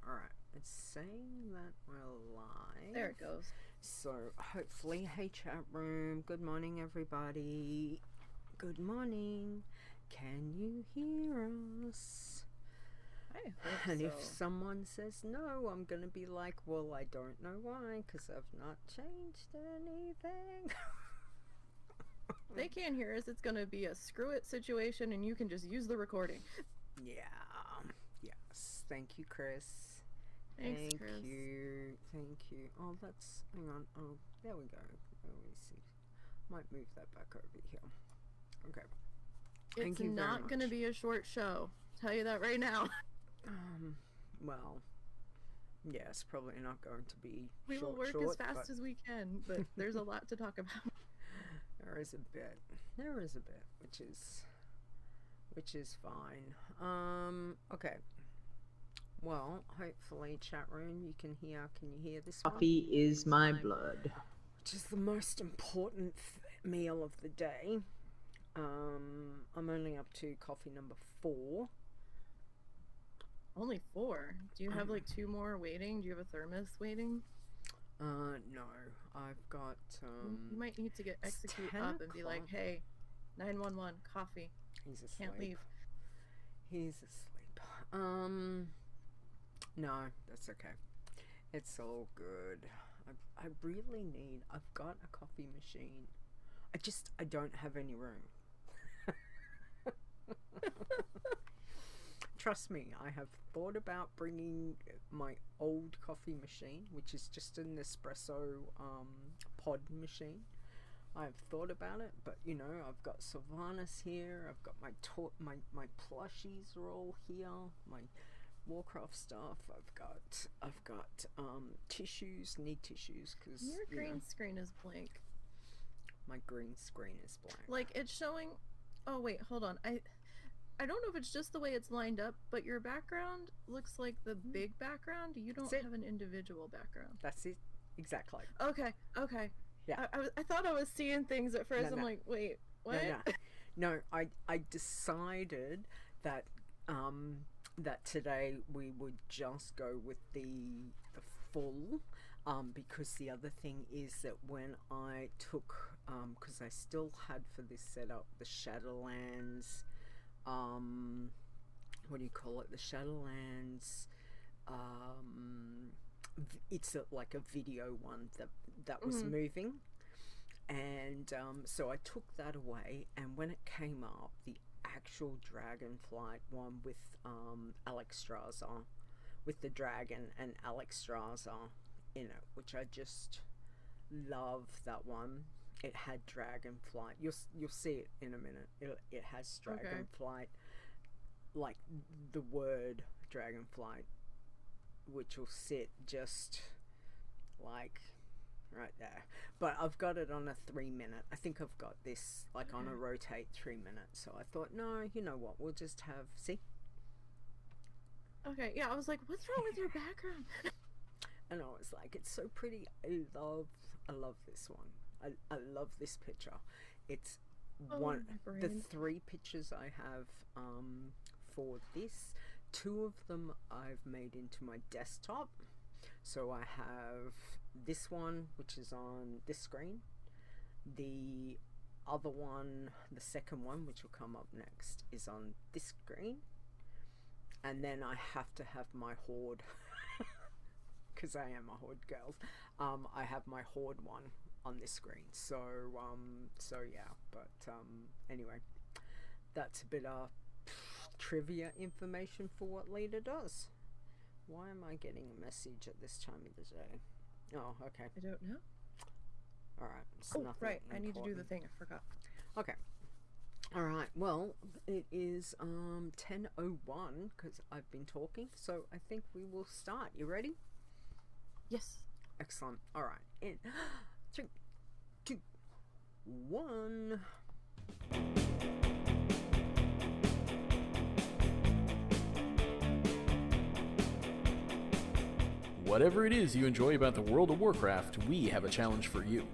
Alright, it's saying that we're live. There it goes. So, hopefully, hey chat room, good morning everybody. Good morning. Can you hear us? I hope And so. if someone says no, I'm gonna be like, well, I don't know why, because I've not changed anything. They can't hear us, it's gonna be a screw it situation and you can just use the recording. Yeah. Yes. Thank you, Chris. Thanks, Chris. Thank you. Oh, that's... Hang on. Oh, there we go. Let me see. Might move that back over here. Okay. It's not gonna be a short show. Tell you that right now. Well, yes, probably not going to be We will work as fast as we can, but there's a lot to talk about. There is a bit, which is fine. Okay. Well, hopefully, chat room, you can hear. Can you hear this one? Coffee is my blood. Which is the most important meal of the day. I'm only up to coffee number 4. Only 4? Do you have like 2 more waiting? Do you have a thermos waiting? No. I've got, You might need to get execute up and be like, hey, 911, coffee. He's asleep. Can't leave. He's asleep. No, that's okay. It's all good. I really need... I've got a coffee machine. I don't have any room. Trust me, I have thought about bringing my old coffee machine, which is just an espresso pod machine. I've thought about it, but you know, I've got Sylvanas here. I've got my plushies are all here. My Warcraft stuff. I've got tissues. Need tissues because your green screen is blank. My green screen is blank. Like it's showing. Oh wait, hold on. I don't know if it's just the way it's lined up, but your background looks like the big background. You don't have an individual background. That's it. Exactly. Okay. Yeah. I thought I was seeing things at first. No. I'm like, wait, what? No, I decided that that today we would just go with the full because the other thing is that when I took because I still had for this setup the Shadowlands what do you call it, the Shadowlands it's like a video one that was moving, and so I took that away, and when it came up, the actual Dragonflight one with Alexstrasza, with the dragon and Alexstrasza in it, which I just love that one. It had Dragonflight. You'll see it in a minute. It has Dragonflight, like the word Dragonflight, which will sit just like right there. But I've got it on a 3-minute. I think I've got this like on a rotate 3-minute. So I thought, no, you know what? We'll just have Okay, yeah. I was like, what's wrong with your background? And I was like, it's so pretty. I love this one. I love this picture. It's the 3 pictures I have for this. 2 of them I've made into my desktop. So I have this one, which is on this screen. The other one, the second one, which will come up next, is on this screen. And then I have to have my Horde, because I am a Horde girl. I have my Horde one on this screen. So yeah. But anyway, that's a bit of trivia information for what Leader does. Why am I getting a message at this time of the day? Oh, okay. I don't know. Alright, it's oh, nothing right, important. I need to do the thing, I forgot. Okay. Alright, well, it is 10:01 because I've been talking, so I think we will start. You ready? Yes. Excellent. Alright, in 3, 2, 1. Whatever it is you enjoy about the World of Warcraft, we have a challenge for you.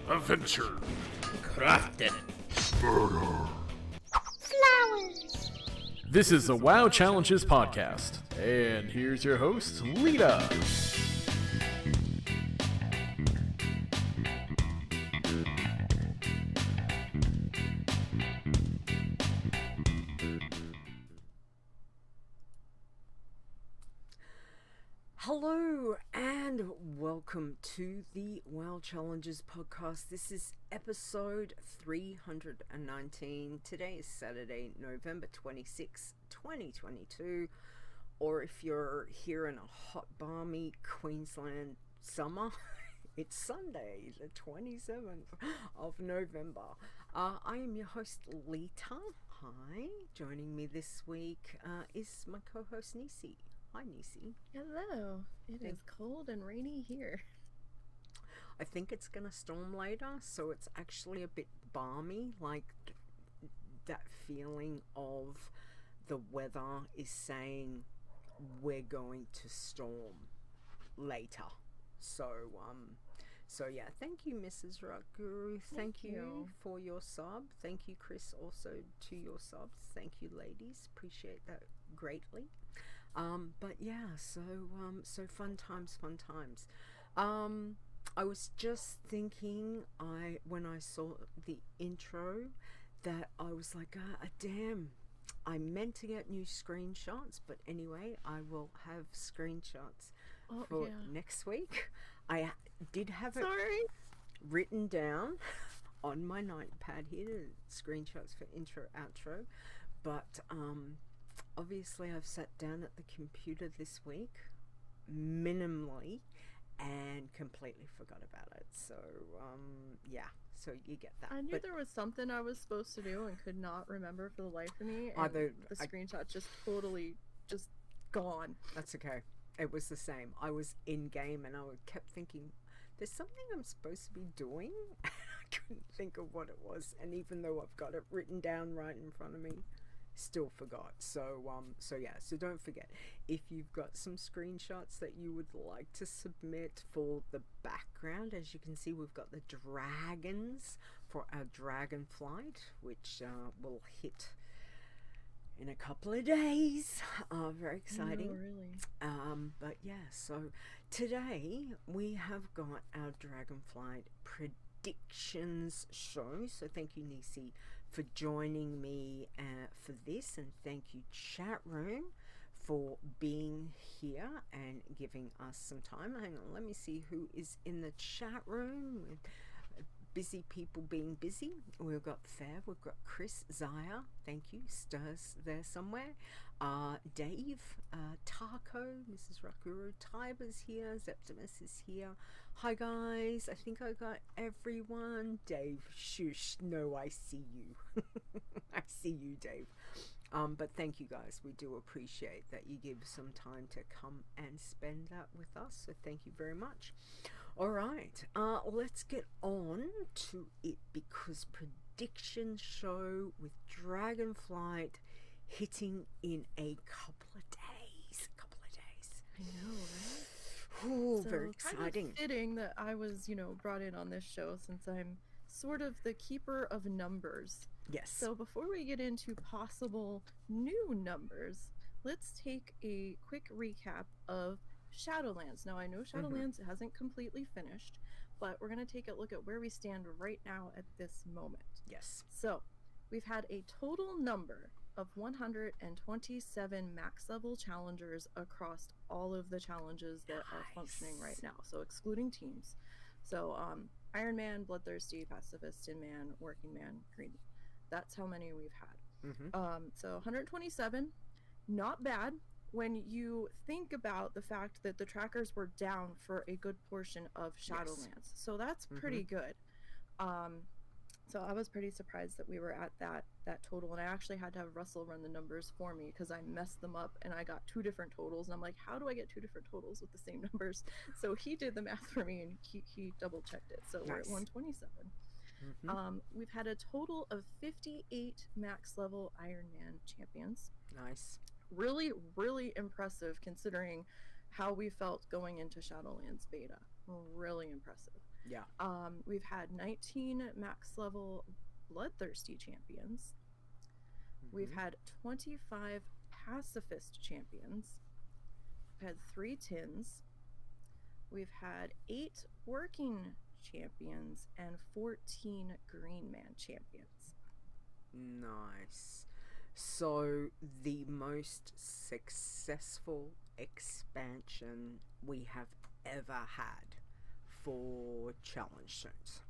Adventure. Crafting. Murder. Flowers. This is the WoW Challenges podcast, and here's your host, Lita. Hello and welcome to the WoW Challenges podcast. This is episode 319. Today is Saturday, November 26, 2022. Or if you're here in a hot, balmy Queensland summer, it's Sunday, the 27th of November. I am your host, Lita. Hi. Joining me this week is my co-host, Nisey. Hi, Nisey. Hello. It is cold and rainy here. I think it's gonna storm later, so it's actually a bit balmy, like that feeling of the weather is saying we're going to storm later. So yeah, thank you, Mrs. Rock Guru. Thank you for your sub. Thank you, Chris, also to your subs. Thank you, ladies. Appreciate that greatly. But yeah, so fun times. I was just thinking, when I saw the intro, that I was like, damn, I meant to get new screenshots, but anyway, I will have screenshots for next week. I did have it written down on my notepad here, screenshots for intro, outro, but obviously I've sat down at the computer this week, minimally, and completely forgot about it. So, yeah, so you get that. I knew there was something I was supposed to do and could not remember for the life of me. And the screenshot just totally just gone. That's okay. It was the same. I was in game and I kept thinking, there's something I'm supposed to be doing. I couldn't think of what it was. And even though I've got it written down right in front of me, still forgot. So yeah, so don't forget, if you've got some screenshots that you would like to submit for the background, as you can see, we've got the dragons for our Dragonflight, which will hit in a couple of days. Very exciting. Oh, really? But yeah, so today we have got our Dragonflight predictions show. So thank you, Nisey, for joining me for this, and thank you, chat room, for being here and giving us some time. Hang on, let me see who is in the chat room. Busy people being busy. We've got Fair, we've got Chris, Zaya, thank you, Stirs there somewhere, Dave, Taco, Mrs. Rakuru, Tiber's here, Zeptimus is here. Hi guys, I think I got everyone. Dave, shush, no, I see you. I see you, Dave. But thank you guys, we do appreciate that you give some time to come and spend that with us, so thank you very much. Alright, let's get on to it, because prediction show with Dragonflight hitting in a couple of days. I know, right? Ooh, so very exciting. Kind of fitting that I was, brought in on this show, since I'm sort of the keeper of numbers. Yes. So before we get into possible new numbers, let's take a quick recap of Shadowlands. Now, I know Shadowlands hasn't completely finished, but we're going to take a look at where we stand right now at this moment. Yes. So, we've had a total number of 127 max level challengers across all of the challenges that are functioning right now, so excluding teams. So, Iron Man, Blood Thirsty, Pacifist, Tin Man, Working Man, Green Man. That's how many we've had. So 127, not bad when you think about the fact that the trackers were down for a good portion of Shadowlands. Yes. So that's pretty good. So I was pretty surprised that we were at that total, and I actually had to have Russell run the numbers for me because I messed them up and I got two different totals, and I'm like, how do I get two different totals with the same numbers? So he did the math for me and he double checked it. So we're at 127. We've had a total of 58 max level Iron Man champions. Nice. Really, really impressive considering how we felt going into Shadowlands beta. Really impressive. Yeah. We've had 19 max level Blood Thirsty champions. We've had 25 pacifist champions. We've had 3 tins. We've had 8 working champions and 14 Green Man champions. Nice. So the most successful expansion we have ever had for challenge zones.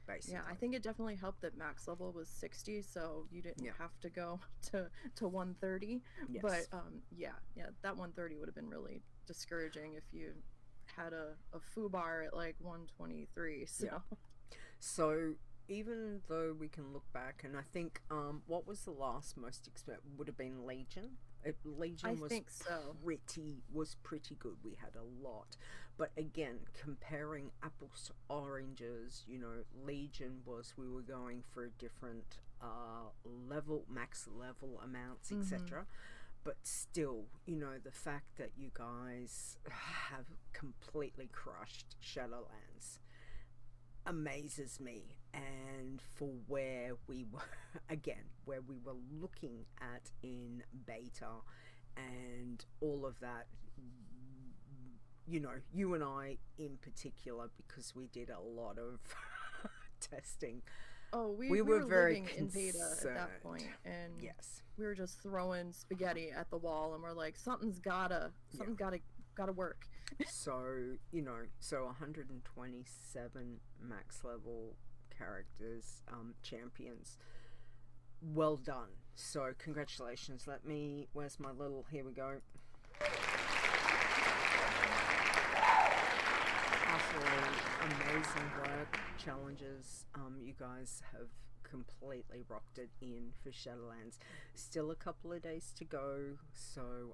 Basically. Yeah, I think it definitely helped that max level was 60, so you didn't have to go to 130. Yes. But yeah, that 130 would have been really discouraging if you had a foobar at like 123. So So even though we can look back, and I think what was the last most would have been Legion. Legion was think so. pretty good. We had a lot, but again, comparing apples to oranges, you know, Legion we were going for different max level amounts, etc. But still, you know, the fact that you guys have completely crushed Shadowlands amazes me. And for where we were looking at in beta and all of that, you know, you and I in particular, because we did a lot of testing. Oh, we were very living in beta at that point, and yes, we were just throwing spaghetti at the wall, and we're like, something's gotta work. So, you know, 127 max level characters, champions. Well done. So, congratulations. Where's my little, here we go. Absolutely amazing work, challenges. You guys have completely rocked it in for Shadowlands. Still a couple of days to go, so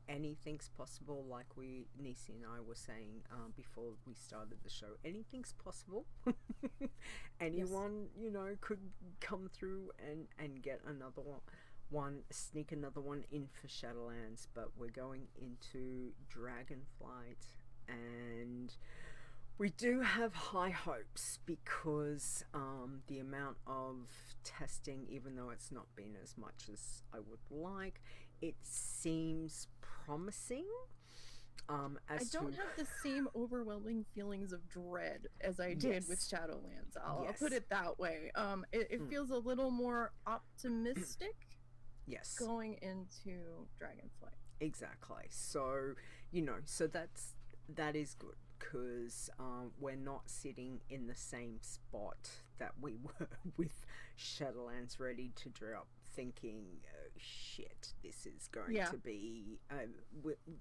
anything's possible, like Nisey and I were saying before we started the show. Anything's possible. Anyone, you know, could come through and get another one, sneak another one in for Shadowlands, but we're going into Dragonflight, and we do have high hopes because the amount of testing, even though it's not been as much as I would like, it seems promising. I don't have the same overwhelming feelings of dread as I did with Shadowlands. I'll put it that way. It feels a little more optimistic. Yes. Going into Dragonflight. Exactly. So, you know, that is good, because we're not sitting in the same spot that we were with Shadowlands, ready to drop, thinking, oh, shit, this is going to be,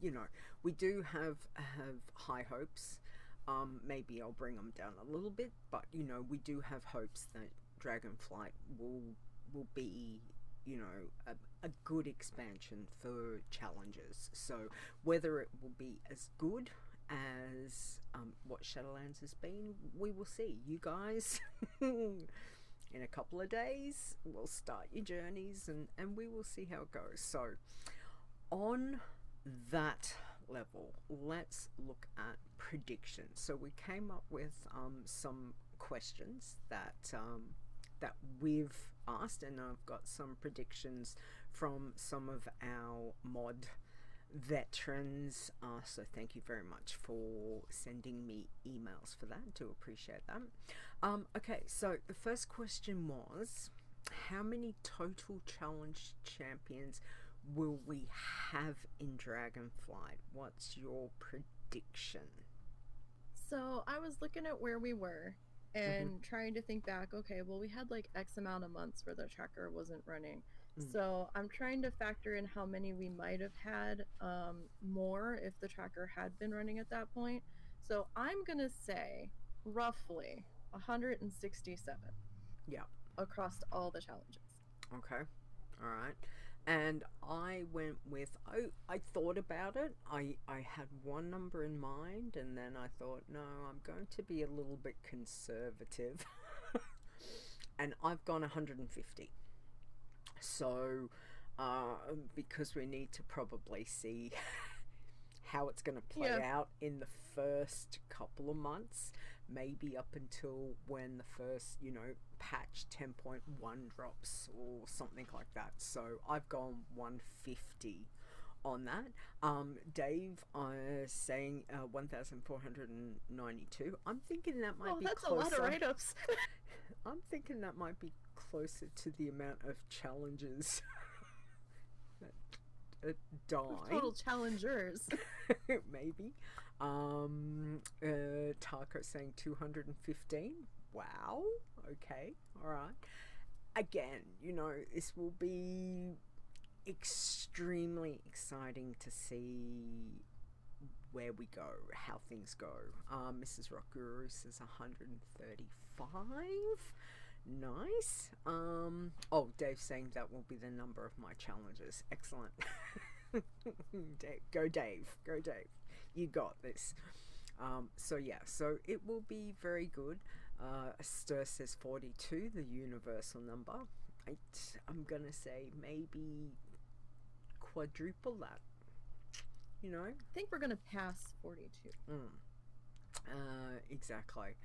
you know, we do have high hopes. Maybe I'll bring them down a little bit, but, you know, we do have hopes that Dragonflight will be, you know, a good expansion for challenges. So whether it will be as good as what Shadowlands has been, we will see. You guys, in a couple of days, we'll start your journeys, and we will see how it goes. So on that level, let's look at predictions. So we came up with some questions that we've asked, and I've got some predictions from some of our mod veterans, so thank you very much for sending me emails for that. Do appreciate that. Okay, so the first question was, how many total challenge champions will we have in Dragonflight? What's your prediction? So I was looking at where we were and trying to think back. Okay, well, we had like X amount of months where the tracker wasn't running. So I'm trying to factor in how many we might have had more if the tracker had been running at that point. So I'm going to say roughly 167. Yeah. Across all the challenges. Okay. All right. And I went with, I thought about it. I had one number in mind, and then I thought, no, I'm going to be a little bit conservative. And I've gone 150. So, because we need to probably see how it's going to play out in the first couple of months. maybe up until when the first, patch 10.1 drops or something like that. So I've gone 150 on that. Dave saying 1,492. I'm thinking that might be that's closer. a lot of write-ups. I'm thinking that might be closer to the amount of challenges that die. Total challengers. Maybe. Taco saying 215. Wow. Okay. All right. Again, this will be extremely exciting to see where we go, how things go. Mrs. Rock Guru says 135. Nice. Dave's saying that will be the number of my challenges. Excellent. Go Dave. You got this. So it will be very good. Stir says 42, the universal number. I'm gonna say maybe quadruple that. I think we're gonna pass 42. Exactly.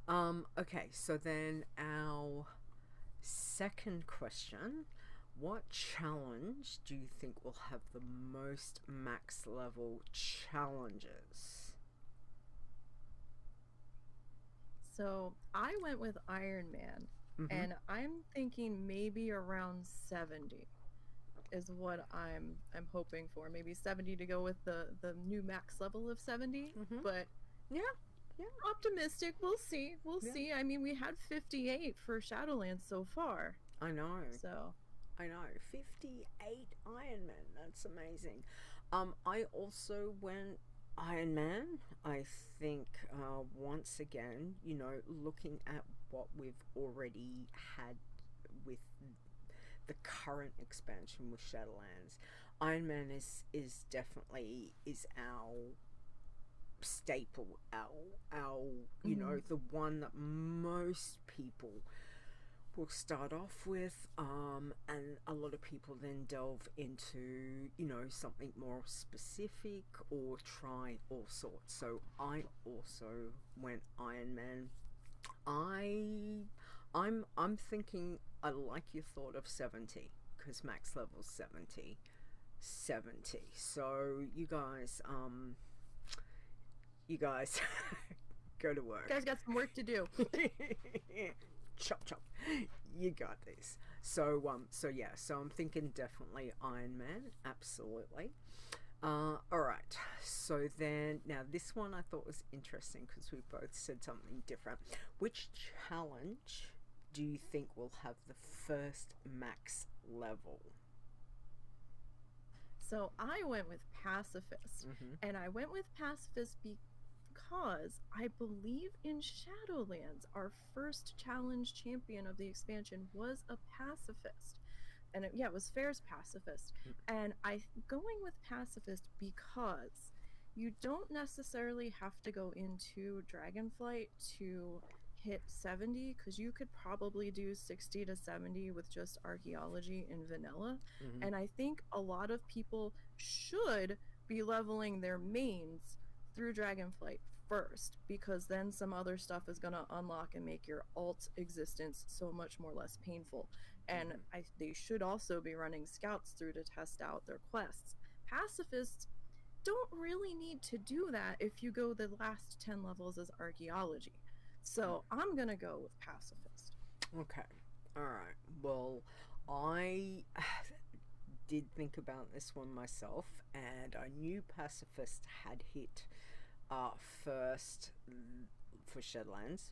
Okay, so then our second question: what challenge do you think will have the most max level challenges? So I went with Iron Man, and I'm thinking maybe around 70 is what I'm hoping for. Maybe 70 to go with the new max level of 70. But yeah, optimistic. We'll see. See. I mean, we had 58 for Shadowlands so far. I know. So I know. 58 Iron Man. That's amazing. I also went Iron Man. I think once again, looking at what we've already had with the current expansion with Shadowlands, Iron Man is definitely our staple, our the one that most people will start off with, and a lot of people then delve into something more specific or try all sorts. So I also went Iron Man. I'm thinking I like your thought of 70 because max level's 70. So you guys go to work. You guys got some work to do. Chop chop. You got this. So I'm thinking definitely Iron Man, absolutely. Alright, so then now this one I thought was interesting because we both said something different. Which challenge do you think will have the first max level? So I went with Pacifist, and I went with Pacifist because I believe in Shadowlands our first challenge champion of the expansion was a Pacifist. And it was Fair's Pacifist. And I'm going with Pacifist because you don't necessarily have to go into Dragonflight to hit 70, because you could probably do 60 to 70 with just archaeology in vanilla. And I think a lot of people should be leveling their mains through Dragonflight first, because then some other stuff is going to unlock and make your alt existence so much more less painful. And they should also be running scouts through to test out their quests. Pacifists don't really need to do that if you go the last 10 levels as archaeology. So I'm gonna go with Pacifist. Okay. Alright. Well, I did think about this one myself, and I knew Pacifist had hit first for Shadowlands,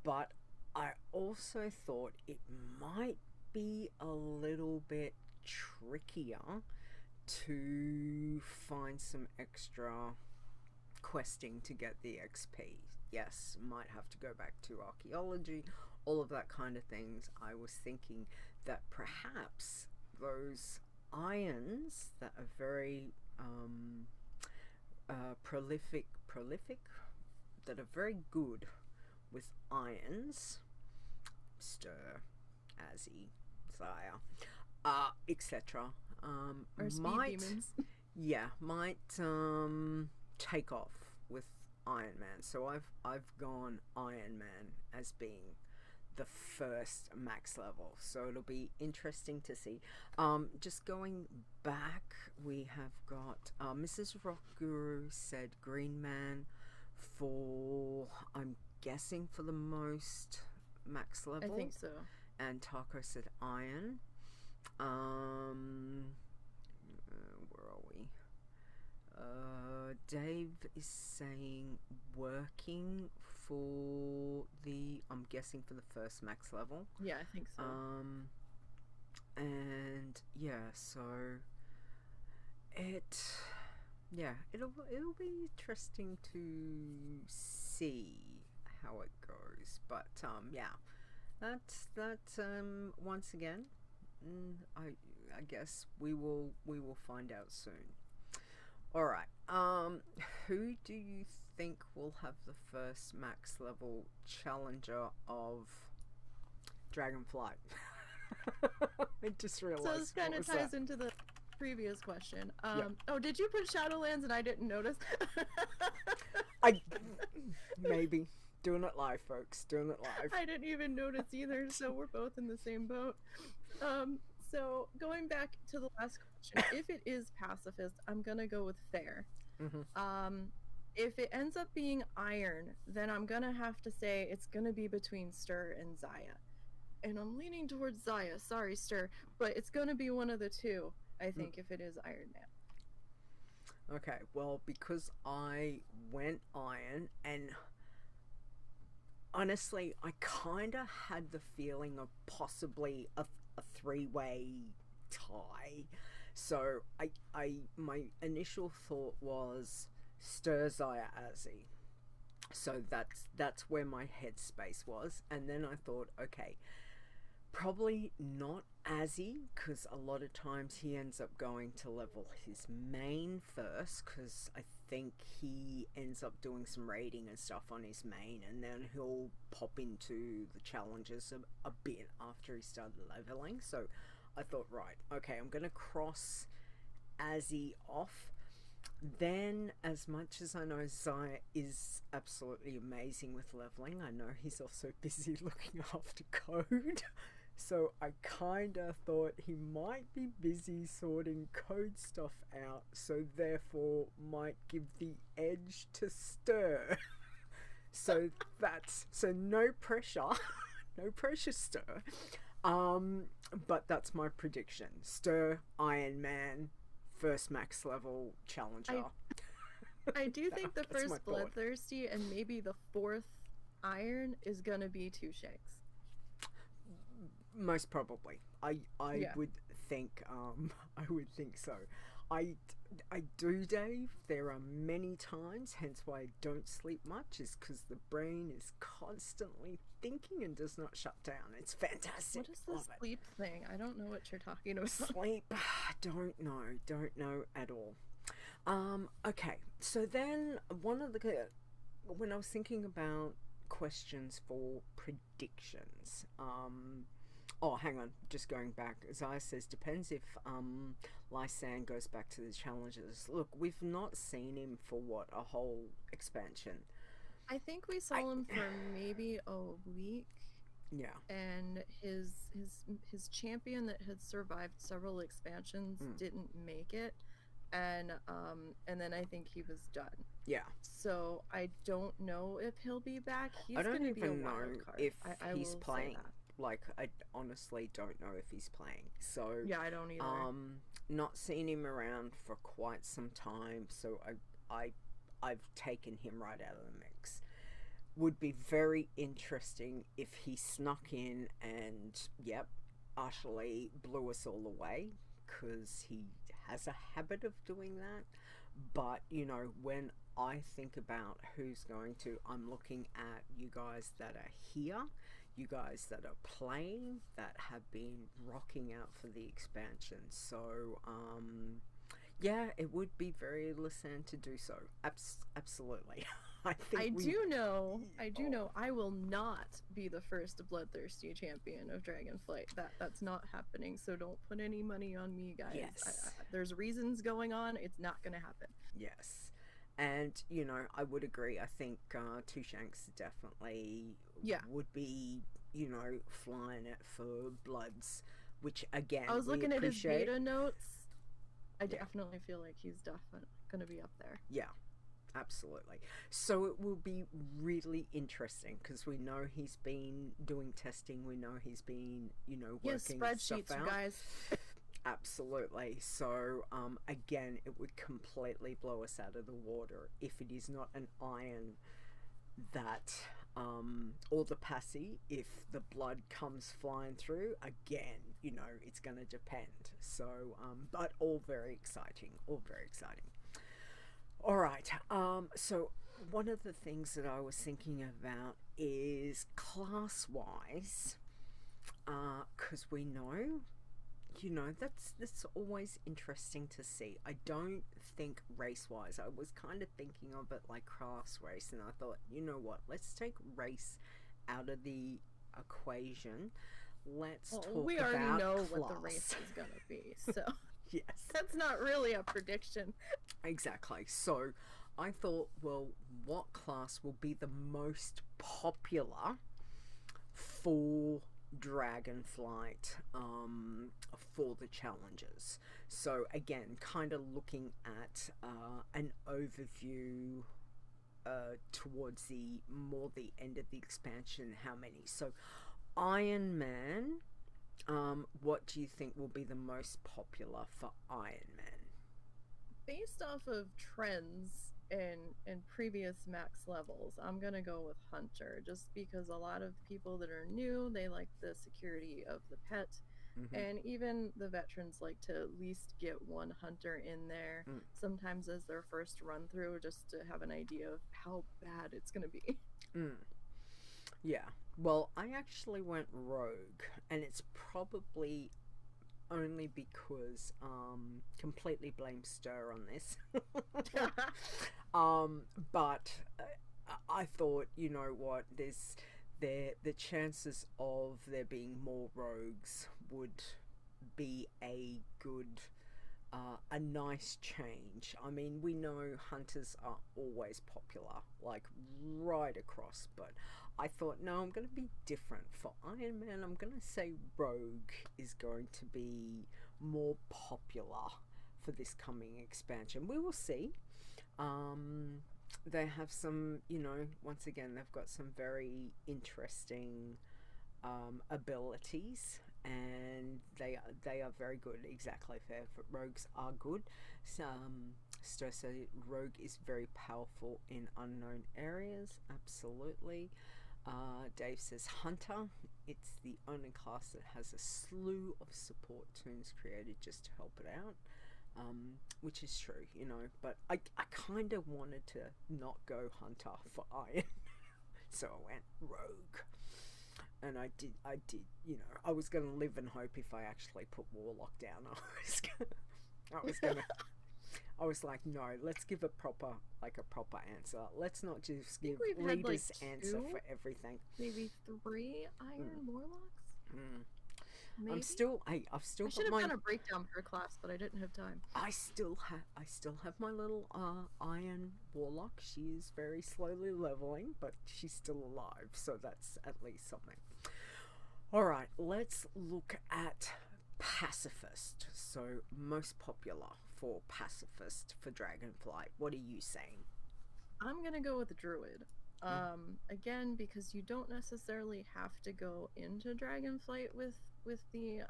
but I also thought it might be a little bit trickier to find some extra questing to get the XP. Yes, might have to go back to archaeology, all of that kind of things. I was thinking that perhaps those irons that are very prolific, that are very good with irons, Stir, Asybt, Zaya, etc. Or speed might demons. might take off with Iron Man. So I've gone Iron Man as being the first max level, so it'll be interesting to see. Just going back, we have got Mrs. Rock Guru said Green Man for, I'm guessing, for the most max level. I think so. And Taco said Iron. Where are we? Dave is saying working for the, I'm guessing for the first max level. Yeah, I think so. And yeah, so it'll be interesting to see how it goes. But that's once again, I guess we will find out soon. All right. Who do you think will have the first max level challenger of Dragonflight? I just realized. So this kind of ties into the previous question. Oh, did you put Shadowlands and I didn't notice? I maybe doing it live, folks. Doing it live. I didn't even notice either. So we're both in the same boat. So going back to the last question, if it is pacifist, I'm gonna go with fair. Mm-hmm. If it ends up being iron, then I'm gonna have to say it's gonna be between Stir and Zaya. And I'm leaning towards Zaya, sorry Stir, but it's gonna be one of the two, I think, if it is Iron Man. Okay, well, because I went iron, and honestly, I kind of had the feeling of possibly a three-way tie. So my initial thought was Stir, Zaya, Asybt. So that's where my headspace was, and then I thought, okay, probably not Asybt, because a lot of times he ends up going to level his main first, because I think he ends up doing some raiding and stuff on his main, and then he'll pop into the challenges a bit after he started leveling. So I thought, right, okay, I'm gonna cross Asybt off. Then, as much as I know Zaya is absolutely amazing with leveling, I know he's also busy looking after code. So I kind of thought he might be busy sorting code stuff out, so therefore might give the edge to Stir. So no pressure, no pressure, Stir. But that's my prediction: Stir, Iron Man, first max level challenger. I do think the first Bloodthirsty and maybe the fourth Iron is gonna be two Shanks. Most probably. I would think so. I do, Dave. There are many times, hence why I don't sleep much, is because the brain is constantly thinking and does not shut down. It's fantastic. What is this sleep thing? I don't know what you're talking about. Sleep? Don't know at all. Okay, so then when I was thinking about questions for predictions, oh, hang on, just going back. Zaya says, depends if Lysan goes back to the challenges. Look, we've not seen him for what, a whole expansion? I think we saw him for maybe a week. Yeah. And his champion that had survived several expansions didn't make it. And then I think he was done. Yeah. So I don't know if he'll be back. He's I don't gonna even be a know wild card. if I he's will playing. say that. Like, I honestly don't know if he's playing. So yeah, I don't either. Not seen him around for quite some time, so I've taken him right out of the mix. Would be very interesting if he snuck in and, yep, utterly blew us all away, because he has a habit of doing that. But, you know, when I think about who's going to, I'm looking at you guys that are here, you guys that are playing, that have been rocking out for the expansion. So, yeah, it would be very Lysan to do so. Absolutely. I do know I will not be the first Bloodthirsty champion of Dragonflight. That's not happening, so don't put any money on me, guys. Yes. There's reasons going on. It's not going to happen. Yes. And, you know, I would agree. I think Two Shanks definitely would be, you know, flying it for Bloods, which, again, I was looking at his appreciate. beta notes. I definitely feel like he's definitely going to be up there. Yeah, absolutely. So it will be really interesting because we know he's been doing testing. We know he's been, you know, working spreadsheets, stuff out. You guys. Absolutely. So, again, it would completely blow us out of the water if it is not an iron that, or the passy, if the blood comes flying through, again, you know, it's going to depend. So, but all very exciting, All right. So one of the things that I was thinking about is class-wise, because we know, you know, that's always interesting to see. I don't think race-wise. I was kind of thinking of it like class race, and I thought, you know what? Let's take race out of the equation. Let's talk about we already know class. what the race is gonna be, so yes, that's not really a prediction. Exactly. So I thought, well, what class will be the most popular for Dragonflight for the challenges? So again, kind of looking at an overview towards the end of the expansion, how many. So Iron Man, what do you think will be the most popular for Iron Man? Based off of trends in previous max levels, I'm gonna go with Hunter, just because a lot of people that are new, they like the security of the pet. And even the veterans like to at least get one Hunter in there sometimes as their first run through, just to have an idea of how bad it's gonna be. Yeah, well, I actually went rogue, and it's probably only because completely blame Stir on this. But I thought, you know what, the chances of there being more rogues would be a good a nice change. I mean, we know hunters are always popular, like right across, but I thought, no, I'm going to be different. For Iron Man, I'm going to say rogue is going to be more popular for this coming expansion. We will see. They have some, you know, once again, they've got some very interesting abilities, and they are very good. Exactly, fair. Rogues are good. So rogue is very powerful in unknown areas. Absolutely. Dave says Hunter. It's the only class that has a slew of support tunes created just to help it out. Which is true, you know, but I kind of wanted to not go Hunter for Iron, so I went rogue. And I did, you know, I was going to live and hope if I actually put Warlock down. I was like, no, let's give a proper answer. Let's not just give leaders answer for everything. Maybe 3 Iron Warlocks? Maybe? I've still I should have done a breakdown per class, but I didn't have time. I still have my little Iron Warlock. She is very slowly leveling, but she's still alive, so that's at least something. All right, let's look at Pacifist. So most popular for Pacifist for Dragonflight. What are you saying? I'm gonna go with the Druid. Again, because you don't necessarily have to go into Dragonflight with the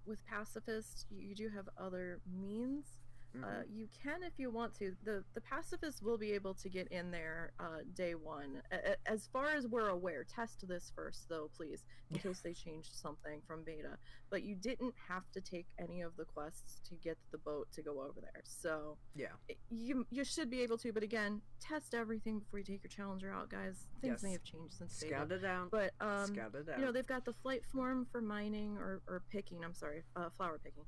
with Pacifist. You do have other means. You can, if you want to. The Pacifist will be able to get in there day one. As far as we're aware, test this first though, please, in case they changed something from beta. But you didn't have to take any of the quests to get the boat to go over there. So you should be able to. But again, test everything before you take your challenger out, guys. Things may have changed since beta. Scout it out. But Scout it out. you know, they've got the flight form for mining or picking. I'm sorry, flower picking.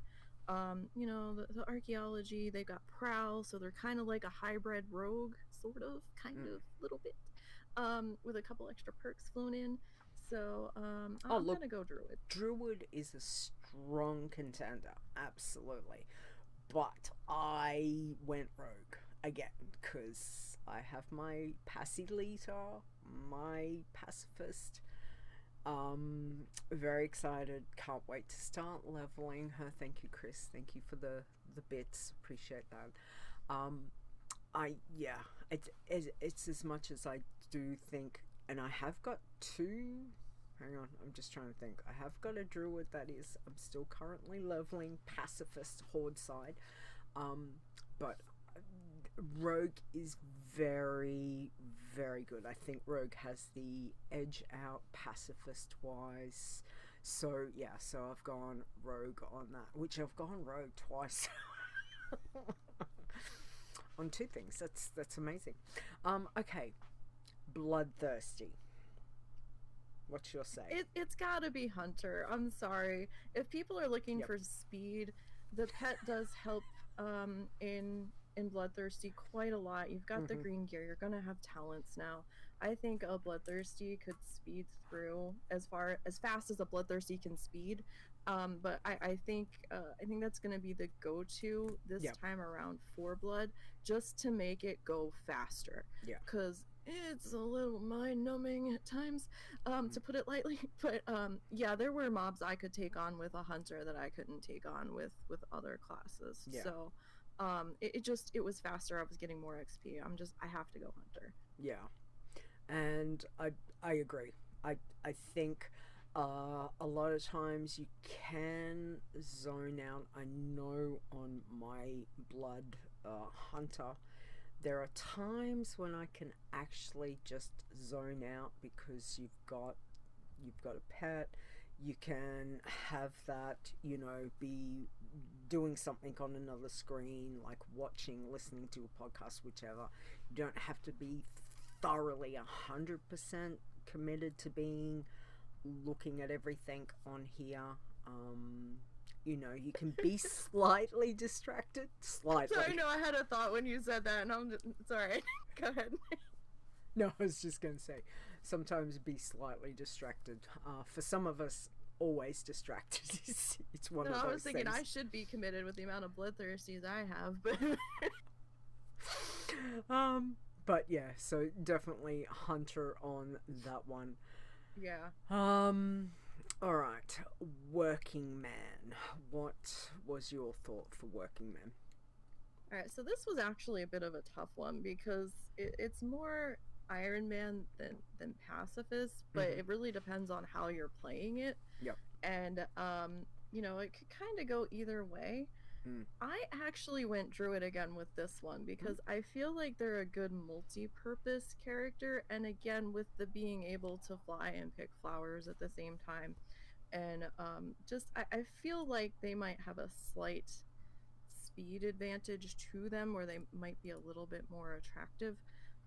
You know, the archaeology, they've got prowl, so they're kind of like a hybrid rogue, sort of, kind of, little bit, with a couple extra perks flown in. So I'm gonna go Druid. Druid is a strong contender, absolutely, but I went rogue. again, because I have my Passy Leader, my Pacifist. Very excited. Can't wait to start leveling her. Thank you, Chris. Thank you for the bits. Appreciate that. It's as much as I do think, and I have got two. Hang on, I'm just trying to think. I have got a druid that is. I'm still currently leveling Pacifist Horde side, but Rogue is very, very good. I think Rogue has the edge out Pacifist wise. So yeah, so I've gone Rogue on that, which I've gone Rogue twice. On two things. That's amazing. Okay, Blood Thirsty. What's your say? It's gotta be Hunter. I'm sorry. If people are looking for speed, the pet does help in Bloodthirsty quite a lot. You've got the green gear. You're gonna have talents now. I think a Bloodthirsty could speed through as fast as a Bloodthirsty can speed. But I think that's gonna be the go-to this time around for Blood, just to make it go faster. Yeah. Because it's a little mind-numbing at times, to put it lightly. But yeah, there were mobs I could take on with a hunter that I couldn't take on with other classes. Yeah. So it was faster. I was getting more XP. I have to go hunter. Yeah, and I agree. I think a lot of times you can zone out. I know on my blood hunter, there are times when I can actually just zone out because you've got a pet. You can have that, be doing something on another screen, like watching, listening to a podcast, whichever. You don't have to be thoroughly 100% committed to looking at everything on here. You can be slightly distracted. Slightly. Sorry, no, I had a thought when you said that, and I'm just, sorry. Go ahead. No, I was just going to say, sometimes be slightly distracted. For some of us, always distracted. It's one of those I was thinking things. I should be committed with the amount of bloodthirsties I have, but... But yeah, so definitely Hunter on that one. Yeah. Alright, Working Man. What was your thought for Working Man? Alright, so this was actually a bit of a tough one because it's more Iron Man than Pacifist, but it really depends on how you're playing it. Yep. And, it could kind of go either way. I actually went Druid again with this one because I feel like they're a good multi-purpose character, and again with the being able to fly and pick flowers at the same time, and I feel like they might have a slight speed advantage to them where they might be a little bit more attractive,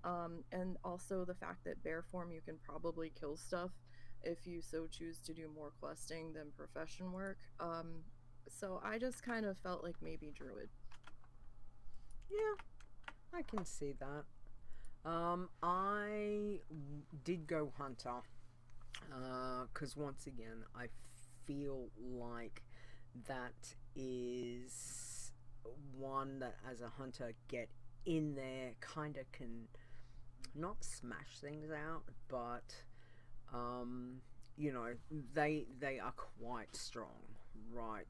and also the fact that bear form you can probably kill stuff if you so choose to do more questing than profession work. So I just kind of felt like maybe Druid. Yeah, I can see that. I did go Hunter, because once again, I feel like that is one that as a hunter get in there kind of can not smash things out, but they are quite strong, right?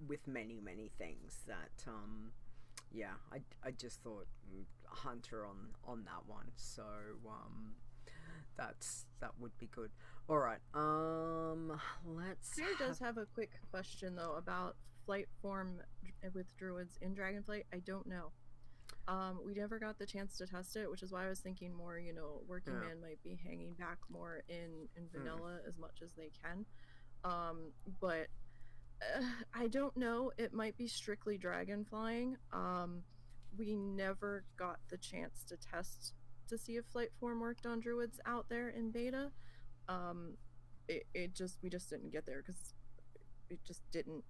With many things that I just thought Hunter on that one, so that would be good. All right, Fear does have a quick question though about flight form with druids in Dragonflight. I don't know. We never got the chance to test it, which is why I was thinking more, Working Man might be hanging back more in vanilla as much as they can. But I don't know. It might be strictly dragon flying. We never got the chance to test to see if flight form worked on druids out there in beta. We just didn't get there because it just didn't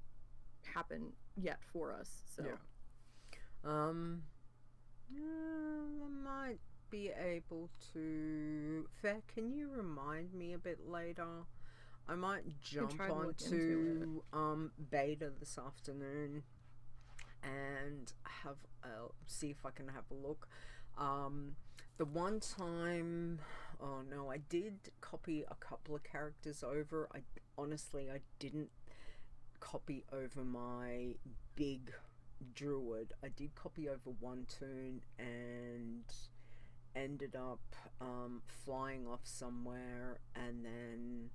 happen yet for us. So I might be able to. Fair, can you remind me a bit later? I might jump onto beta this afternoon and have see if I can have a look. The one time, oh no, I did copy a couple of characters over. I didn't copy over my big druid. I did copy over one toon and ended up flying off somewhere and then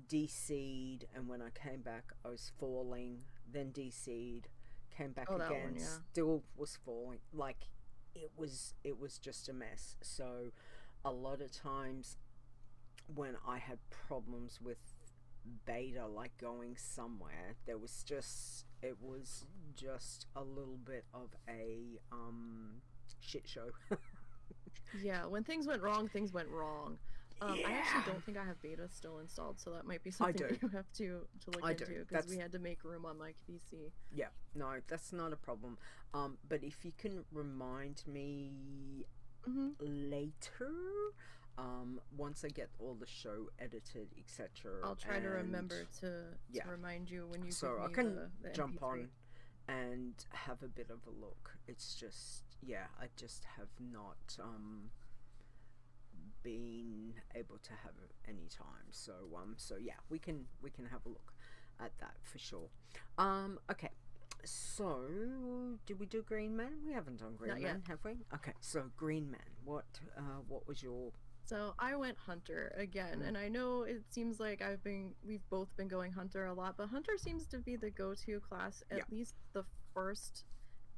DC'd, and when I came back I was falling, then DC'd, came back again, one, yeah. Still was falling. Like it was just a mess. So a lot of times when I had problems with beta, like going somewhere, it was just a little bit of a shit show. Yeah, when things went wrong, things went wrong. I actually don't think I have beta still installed, so that might be something you have to look into, because we had to make room on my PC. Yeah, no, that's not a problem. But if you can remind me later, once I get all the show edited, etc. I'll try to remember to remind you when you give me I can the jump MP3. on and have a bit of a look. It's just, I just have not been able to have any time. So we can have a look at that for sure. Okay. So, did we do Green Man? We haven't done Green Not Man, yet. have we? Okay, so Green Man. What was your... So I went Hunter again, and I know it seems like we've both been going Hunter a lot, but Hunter seems to be the go-to class, at least the first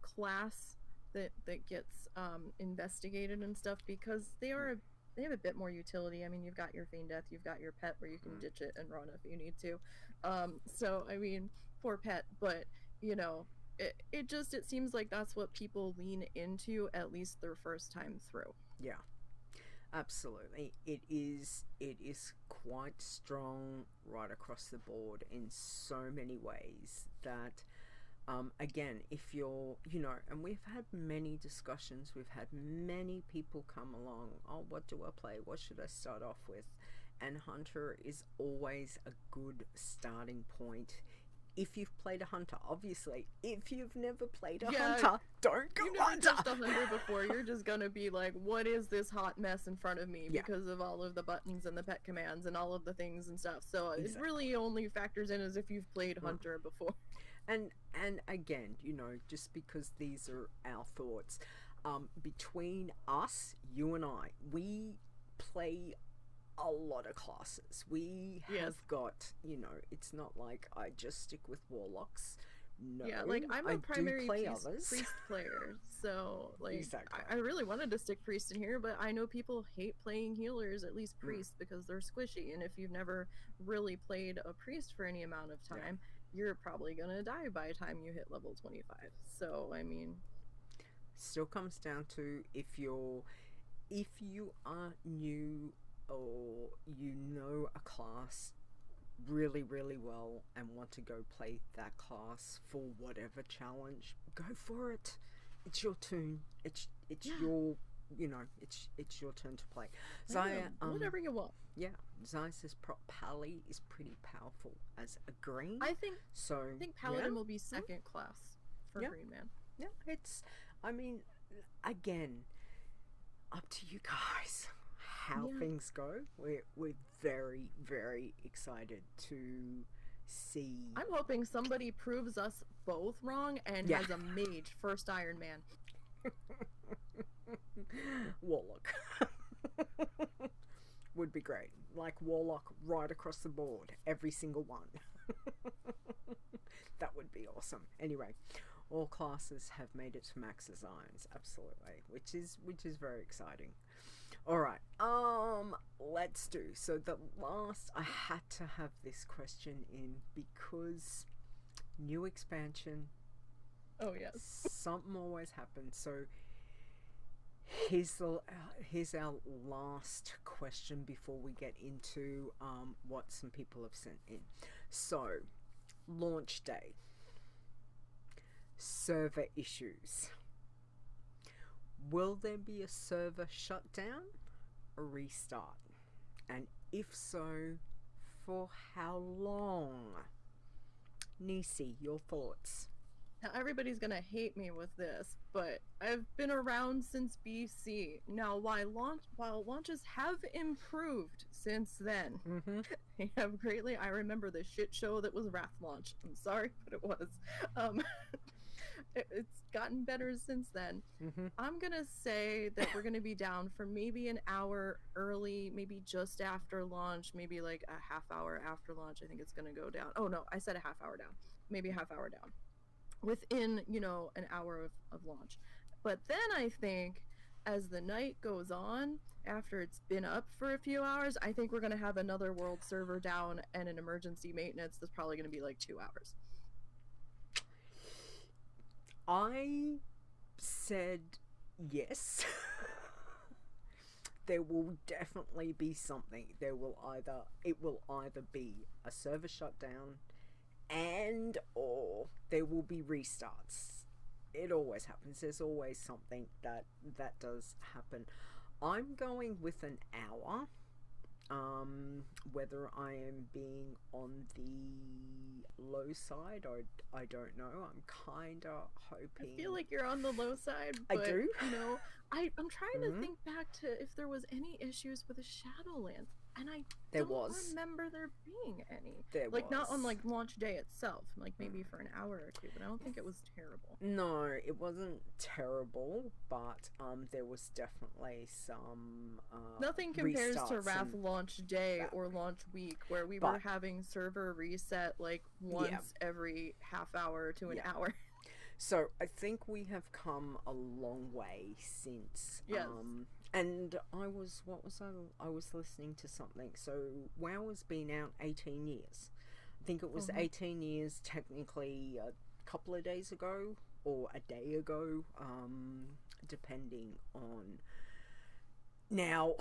class that gets investigated and stuff, because they have a bit more utility. I mean, you've got your Feign Death, you've got your pet where you can ditch it and run if you need to. So I mean, poor pet, but you know, it seems like that's what people lean into, at least their first time through. Yeah. Absolutely. It is quite strong right across the board in so many ways that again, if you're, and we've had many discussions, we've had many people come along, oh, what do I play? What should I start off with? And Hunter is always a good starting point. If you've played a Hunter, obviously. If you've never played a Hunter, don't go Hunter! You've never touched a Hunter before, you're just gonna be like, what is this hot mess in front of me? Because of all of the buttons and the pet commands and all of the things and stuff. So it really only factors in as if you've played Hunter before. And again, just because these are our thoughts, between us, you and I, we play a lot of classes. We have got, it's not like I just stick with warlocks. No, yeah, like I'm a primary priest player, so like I really wanted to stick priest in here, but I know people hate playing healers, at least priest, because they're squishy, and if you've never really played a priest for any amount of time, you're probably gonna die by the time you hit level 25. So I mean, still comes down to if you are new, or a class really, really well and want to go play that class for whatever challenge, go for it. It's your tune. It's your, it's your turn to play. Zaya, whatever you want. Yeah, Zaya says Pally is pretty powerful as a green. I think Paladin will be second class for Green Man. Yeah, again, up to you guys how things go. We're very, very excited to see. I'm hoping somebody proves us both wrong and has a mage first Iron Man. Warlock would be great. Like Warlock right across the board, every single one. That would be awesome. Anyway, all classes have made it to Max's Irons, absolutely, which is very exciting. All right, let's do. So the last, I had to have this question in because new expansion. Oh yes. Something always happens. So here's our last question before we get into what some people have sent in. So, launch day. Server issues. Will there be a server shutdown or restart? And if so, for how long? Nisey, your thoughts? Now everybody's gonna hate me with this, but I've been around since BC. Now, while launches have improved since then, Mm-hmm. they have greatly. I remember the shit show that was Wrath launch. I'm sorry, but it was. Um, it's gotten better since then. Mm-hmm. I'm gonna say that we're gonna be down for maybe an hour early, maybe just after launch, maybe like a half hour after launch. I think it's gonna go down. Oh no, I said a half hour down. Maybe a half hour down within, an hour of launch. But then I think as the night goes on, after it's been up for a few hours, I think we're going to have another world server down and an emergency maintenance that's probably going to be like 2 hours. I said yes. There will definitely be something. It will either be a server shutdown and or there will be restarts. It always happens. There's always something that does happen. I'm going with an hour. Whether I am being on the low side, I don't know. I'm kinda hoping. I feel like you're on the low side, but I do. I'm trying to think back to if there was any issues with the Shadowlands, and I don't remember there being any. There like was. Not on like launch day itself, like maybe for an hour or two, but I don't think it was terrible. No, it wasn't terrible, but there was definitely some nothing compares to Wrath and launch day or launch week, where we were having server reset like once every half hour to an hour. So I think we have come a long way since. Yes. And I was listening to something. So WoW has been out 18 years. I think it was 18 years technically a couple of days ago or a day ago, depending on. Now,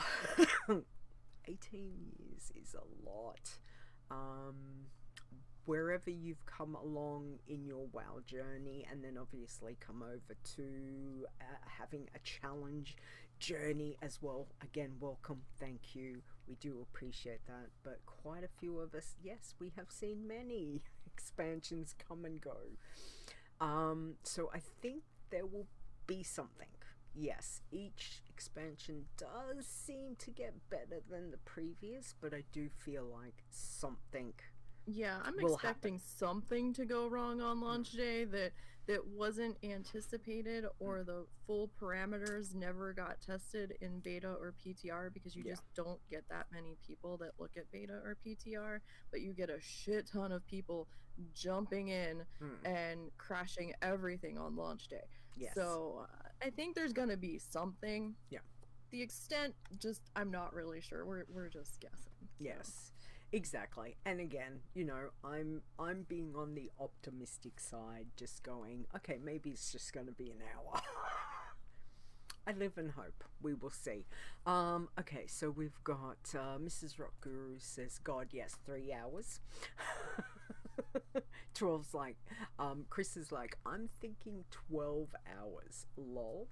18 years is a lot. Wherever you've come along in your WoW journey, and then obviously come over to having a challenge journey as well. Again, welcome, thank you. We do appreciate that. But quite a few of us, yes, we have seen many expansions come and go. So I think there will be something. Yes, each expansion does seem to get better than the previous, but I do feel like something. Yeah, I'm expecting something to go wrong on launch day that wasn't anticipated, or the full parameters never got tested in beta or PTR, because you just don't get that many people that look at beta or PTR, but you get a shit ton of people jumping in and crashing everything on launch day. Yes. So I think there's gonna be something. Yeah. The extent, I'm not really sure. We're just guessing. So. Yes. Exactly. And again, I'm being on the optimistic side, just going, okay, maybe it's just going to be an hour. I live in hope. We will see. Okay, so we've got Mrs. Rock Guru says, God, yes, 3 hours. 12's like, Chris is like, I'm thinking 12 hours. Lol.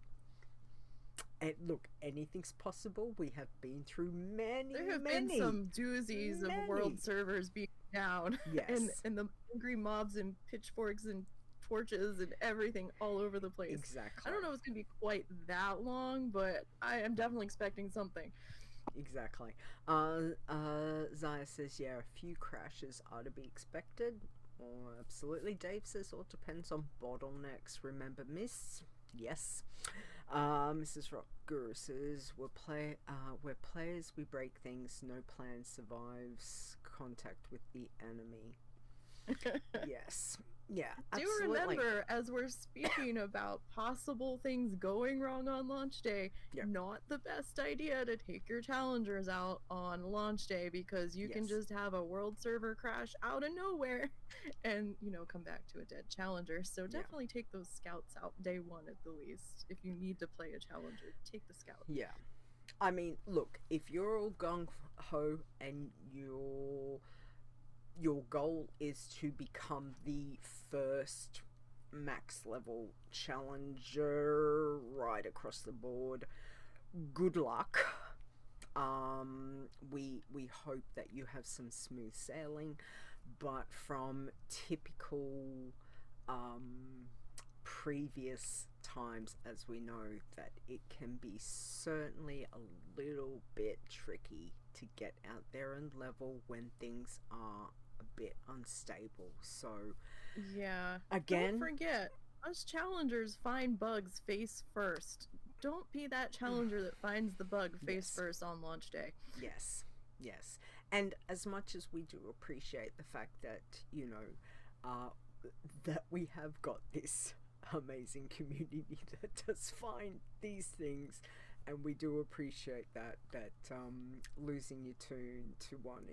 And look, anything's possible. We have been through many. There have been some doozies of world servers being down. Yes. And the angry mobs and pitchforks and torches and everything all over the place. Exactly. I don't know if it's going to be quite that long, but I am definitely expecting something. Exactly. Zaya says, yeah, a few crashes are to be expected. Oh, absolutely. Dave says, all depends on bottlenecks. Remember mists? Yes. Mrs. Rock Guru says, we're players, we break things, no plan survives contact with the enemy. Yes. Yeah, absolutely. Do remember, as we're speaking about possible things going wrong on launch day, not the best idea to take your challengers out on launch day, because you can just have a world server crash out of nowhere and, come back to a dead challenger. So definitely take those scouts out day one at the least. If you need to play a challenger, take the scout. Yeah. I mean, look, if you're all gung-ho and your goal is to become the first max level challenger right across the board, good luck. We hope that you have some smooth sailing, but from typical previous times, as we know, that it can be certainly a little bit tricky to get out there and level when things are a bit unstable. So Yeah. again, Don't forget, us challengers find bugs face first. Don't be that challenger that finds the bug face Yes. first on launch day. yes, yes. And as much as we do appreciate the fact that, that we have got this amazing community that does find these things, and we do appreciate that losing your tune to one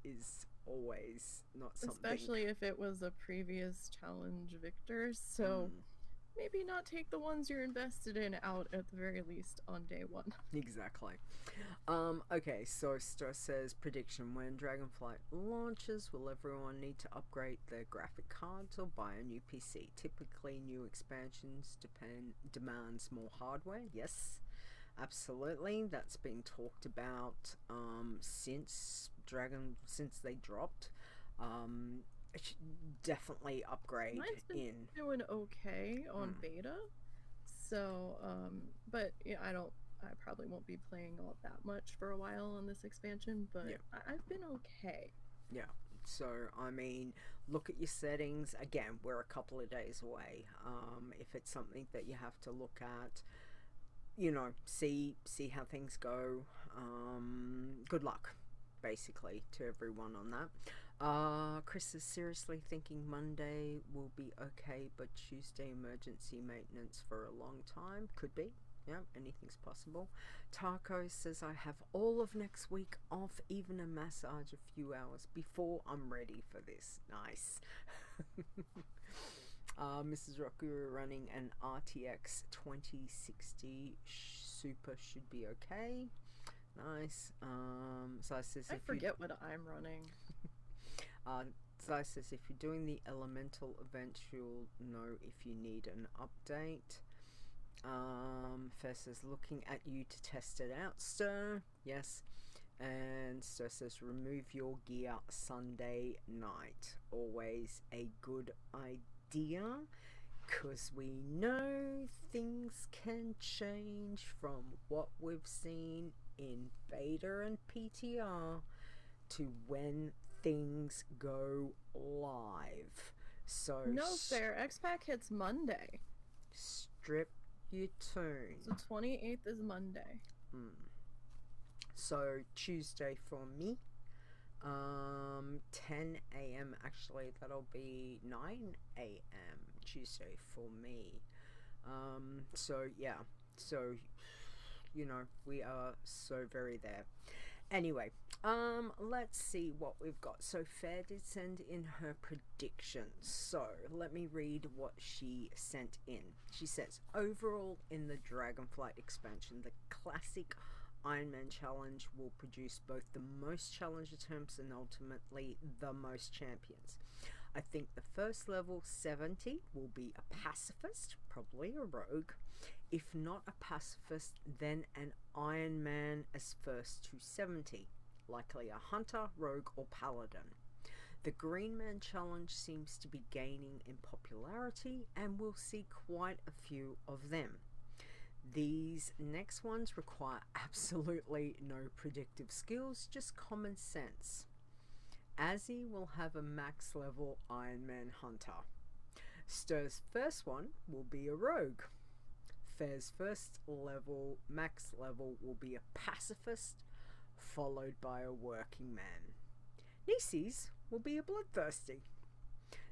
is always not something. Especially if it was a previous challenge victor, so maybe not take the ones you're invested in out at the very least on day one. Exactly. Okay, so Star says, prediction: when Dragonflight launches, will everyone need to upgrade their graphic cards or buy a new PC? Typically, new expansions demands more hardware. Yes, absolutely. That's been talked about since they dropped. Definitely upgrade. Mine's been doing okay on beta, so but yeah, I probably won't be playing all that much for a while on this expansion, but Yeah. I've been okay. Yeah. So, I mean, look at your settings. Again, we're a couple of days away. If it's something that you have to look at, see how things go. Good luck, basically, to everyone on that. Chris is seriously thinking Monday will be okay, but Tuesday emergency maintenance for a long time. Could be. Yeah, anything's possible. Taco says, I have all of next week off, even a massage a few hours before I'm ready for this. Nice. Mrs. Roku running an RTX 2060 Super should be okay. Nice. Zai says, I forget what I'm running. Zai says, if you're doing the elemental event, you'll know if you need an update. Fess says, looking at you to test it out, Stir. Yes. And Stir says, remove your gear Sunday night. Always a good idea, because we know things can change from what we've seen in beta and PTR to when things go live. So No fair. X-Pack hits Monday. Strip your tune. So 28th is Monday. So Tuesday for me. 10 a.m. actually, that'll be 9 a.m. Tuesday for me. So yeah. So we are so very there. Anyway, let's see what we've got. So Fair did send in her predictions. So let me read what she sent in. She says, overall in the Dragonflight expansion, the classic Iron Man challenge will produce both the most challenge attempts and ultimately the most champions. I think the first level 70 will be a pacifist, probably a rogue. If not a pacifist, then an Iron Man as first to 70, likely a hunter, rogue, or paladin. The Green Man challenge seems to be gaining in popularity, and we'll see quite a few of them. These next ones require absolutely no predictive skills, just common sense. Asybt will have a max level Iron Man hunter. Stir's first one will be a rogue. Fair's first level, max level, will be a pacifist, followed by a working man. Nisey's will be a bloodthirsty.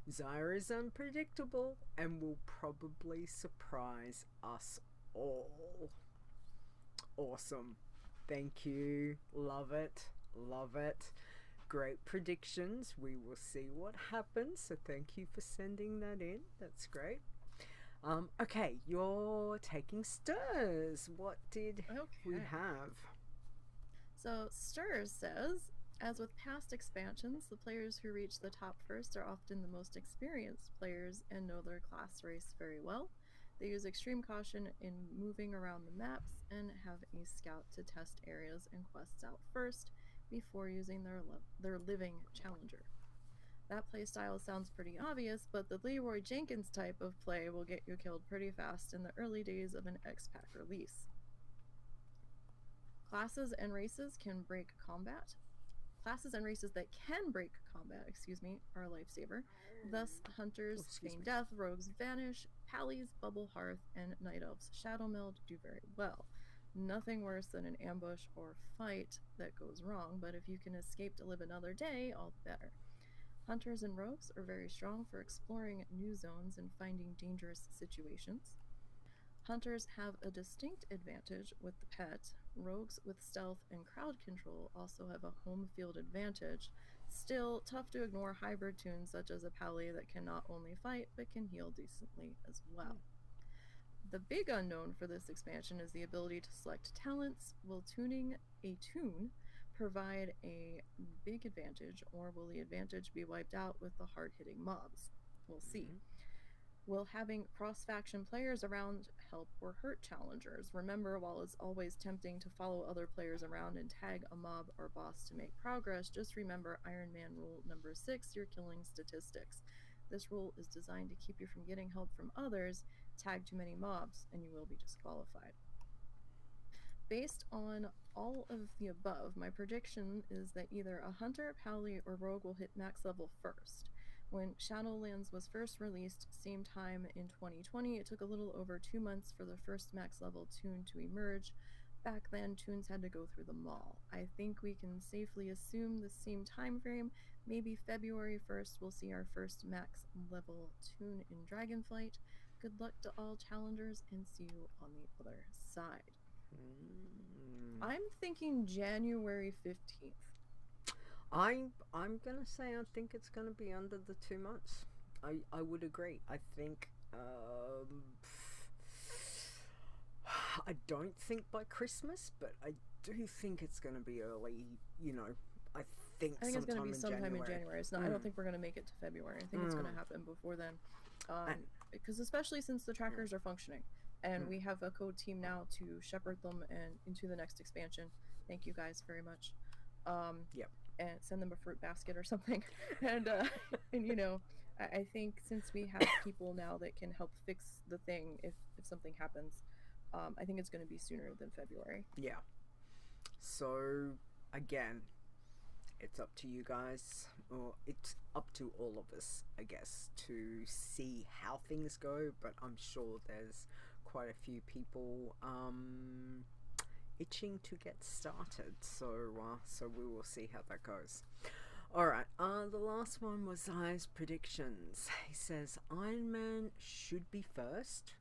Zyra is unpredictable and will probably surprise us all. Awesome. Thank you. Love it. Love it. Great predictions. We will see what happens. So thank you for sending that in. That's great. Okay, you're taking Stirs. What did we have? So Stirs says, as with past expansions, the players who reach the top first are often the most experienced players and know their class race very well. They use extreme caution in moving around the maps and have a scout to test areas and quests out first before using their living challenger. That playstyle sounds pretty obvious, but the Leroy Jenkins type of play will get you killed pretty fast in the early days of an X-Pack release. Classes and races that can break combat, are a lifesaver. Thus, hunters feign death, rogues vanish, pallies, bubble hearth, and night elves shadowmeld do very well. Nothing worse than an ambush or fight that goes wrong, but if you can escape to live another day, all the better. Hunters and rogues are very strong for exploring new zones and finding dangerous situations. Hunters have a distinct advantage with the pet. Rogues with stealth and crowd control also have a home field advantage. Still, tough to ignore hybrid tunes such as a pally that can not only fight but can heal decently as well. The big unknown for this expansion is the ability to select talents. Will tuning a tune provide a big advantage, or will the advantage be wiped out with the hard-hitting mobs? We'll see. Will having cross-faction players around help or hurt challengers? Remember, while it's always tempting to follow other players around and tag a mob or boss to make progress, just remember Iron Man rule number 6, your killing statistics. This rule is designed to keep you from getting help from others. Tag too many mobs and you will be disqualified. Based on all of the above, my prediction is that either a hunter, pally, or rogue will hit max level first. When Shadowlands was first released, same time in 2020, it took a little over 2 months for the first max level tune to emerge. Back then, tunes had to go through the mall. I think we can safely assume the same time frame. Maybe February 1st we'll see our first max level tune in Dragonflight. Good luck to all challengers and see you on the other side. I'm thinking January 15th. I'm gonna say I think it's gonna be under the 2 months. I would agree. I think I don't think by Christmas, but I do think it's gonna be early. I think it's gonna be sometime in January. It's not. I don't think we're gonna make it to February. I think it's gonna happen before then, because especially since the trackers are functioning. And we have a code team now to shepherd them and into the next expansion. Thank you guys very much. And send them a fruit basket or something. And I think since we have people now that can help fix the thing if something happens, I think it's going to be sooner than February. Yeah. So again, it's up to you guys, or it's up to all of us, I guess, to see how things go. But I'm sure there's quite a few people itching to get started, so we will see how that goes. Alright, the last one was Zai's predictions. He says Iron Man should be first,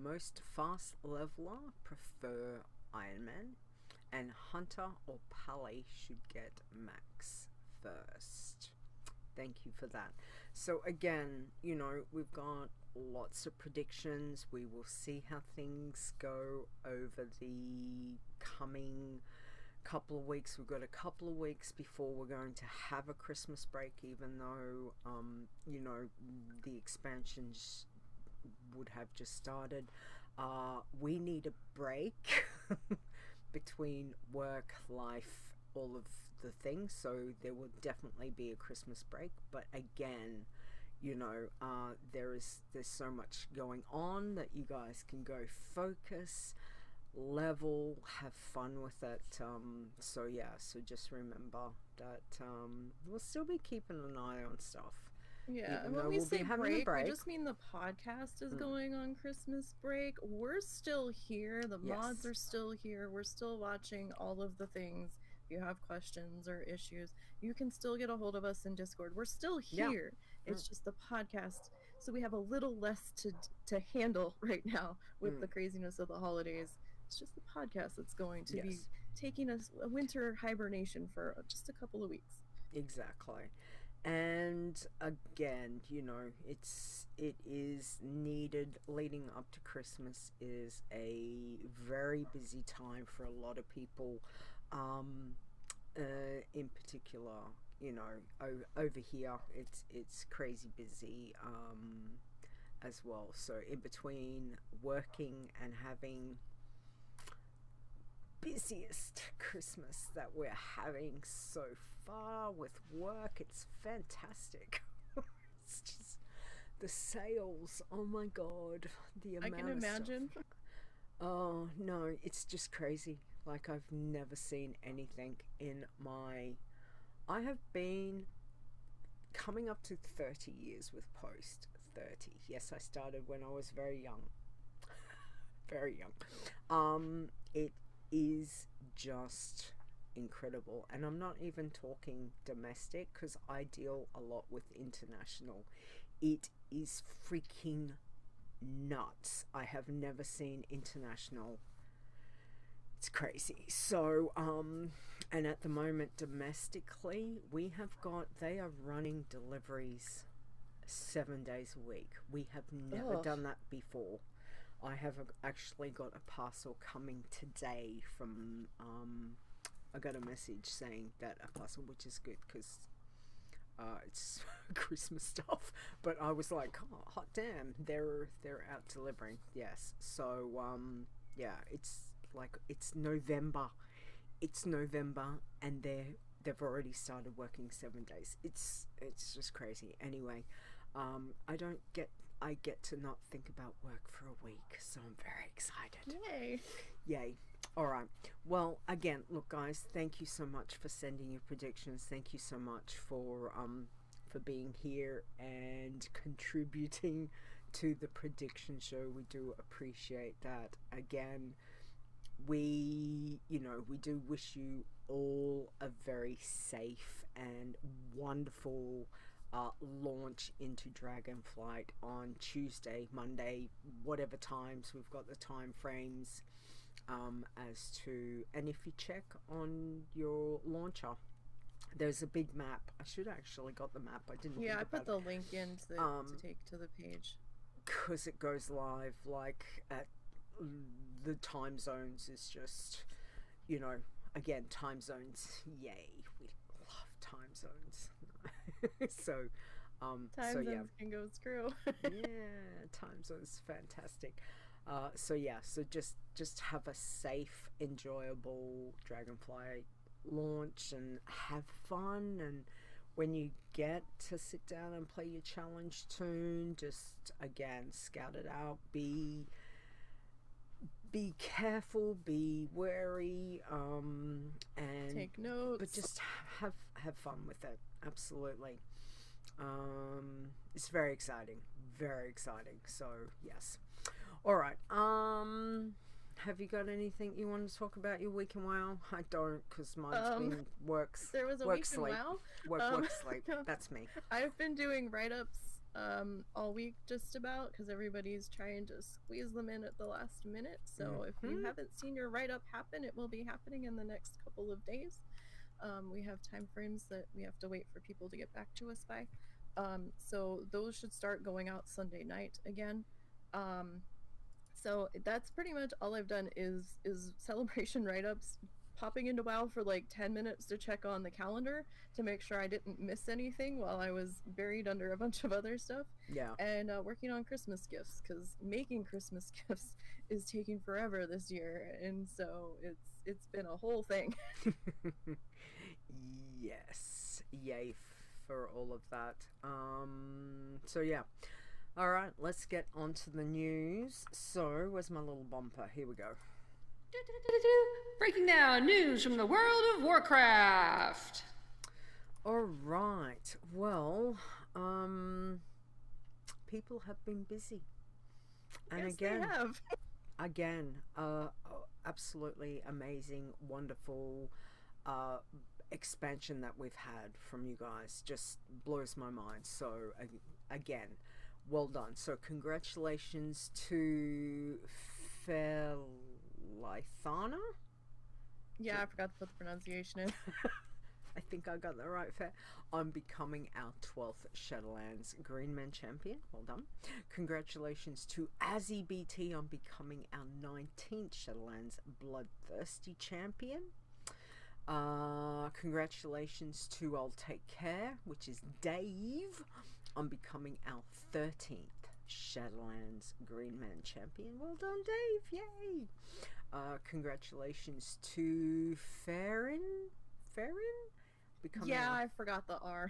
most fast leveler prefer Iron Man, and Hunter or Pally should get max first. Thank you for that. So again, we've got lots of predictions. We will see how things go over the coming couple of weeks. We've got a couple of weeks before we're going to have a Christmas break, even though the expansions would have just started. We need a break between work, life, all of the things, so there will definitely be a Christmas break. But again, there's so much going on that you guys can go focus, level, have fun with it. So just remember that we'll still be keeping an eye on stuff. Yeah, and when we say break, we just mean the podcast is going on Christmas break. We're still here. The mods are still here. We're still watching all of the things. If you have questions or issues, you can still get a hold of us in Discord. We're still here. It's just the podcast. So we have a little less to handle right now with the craziness of the holidays. It's just the podcast that's going to be taking a winter hibernation for just a couple of weeks. Exactly. And again, it is needed. Leading up to Christmas is a very busy time for a lot of people. In particular, over here, it's crazy busy as well. So in between working and having busiest Christmas that we're having so far with work. It's fantastic. It's just the sales. Oh my god, the amount I can imagine. of stuff. Oh no, it's just crazy. Like, I've never seen anything in my... I have been coming up to 30 years with Post. 30. Yes, I started when I was very young. Very young. It is just incredible. And I'm not even talking domestic, because I deal a lot with international. It is freaking nuts. I have never seen international. It's crazy. So, and at the moment domestically, they are running deliveries 7 days a week. We have never done that before. I have actually got a parcel coming today from, I got a message saying that a parcel, which is good because it's Christmas stuff. But I was like, oh, hot damn, they're out delivering. Yes. So, yeah, it's November. It's November, and they've already started working 7 days. It's just crazy. Anyway, I get to not think about work for a week, so I'm very excited. Yay. All right. Well, again, look, guys, thank you so much for sending your predictions. Thank you so much for being here and contributing to the prediction show. We do appreciate that. Again, we do wish you all a very safe and wonderful launch into Dragonflight on Tuesday, Monday, whatever times. We've got the time frames as to, and if you check on your launcher, there's a big map. I should actually got the map. I didn't. Yeah, I put the link in to take to the page, because it goes live like at the time zones. Is just, again, time zones, yay, we love time zones. So time so zones yeah, can go screw. yeah, time zones, fantastic. So yeah, so just have a safe, enjoyable Dragonfly launch and have fun. And when you get to sit down and play your challenge toon, just again scout it out. Be careful, be wary, and take notes, but just have fun with it. Absolutely. It's very exciting, so yes. All right. Have you got anything you want to talk about your week in WoW? I don't, because mine's been works. There was a work, week sleep. in WoW. Work, sleep. That's me. I've been doing write-ups all week, just about, because everybody's trying to squeeze them in at the last minute. So if you haven't seen your write-up happen, it will be happening in the next couple of days. We have time frames that we have to wait for people to get back to us by. So those should start going out Sunday night again. So that's pretty much all I've done is celebration write-ups, popping into WoW for like 10 minutes to check on the calendar to make sure I didn't miss anything while I was buried under a bunch of other stuff. Yeah. And working on Christmas gifts, because making Christmas gifts is taking forever this year, and so it's been a whole thing. Yes. Yay for all of that. So yeah. All right, let's get on to the news. So, where's my little bumper? Here we go. Breaking down news from the world of Warcraft. All right. Well, people have been busy. And yes, again, they have. Again, absolutely amazing, wonderful expansion that we've had from you guys. Just blows my mind. So, again, well done. So congratulations to Ferrelythana. Yeah, I forgot to put the pronunciation in. I think I got that right, Fair. On becoming our 12th Shadowlands Green Man champion. Well done. Congratulations to Asybt on becoming our 19th Shadowlands Blood Thirsty champion. Congratulations to Illtakecare, which is Dave, on becoming our 13th Shadowlands Green Man champion. Well done, Dave. Yay. Congratulations to Ferrerin? Becoming Yeah, I forgot the R.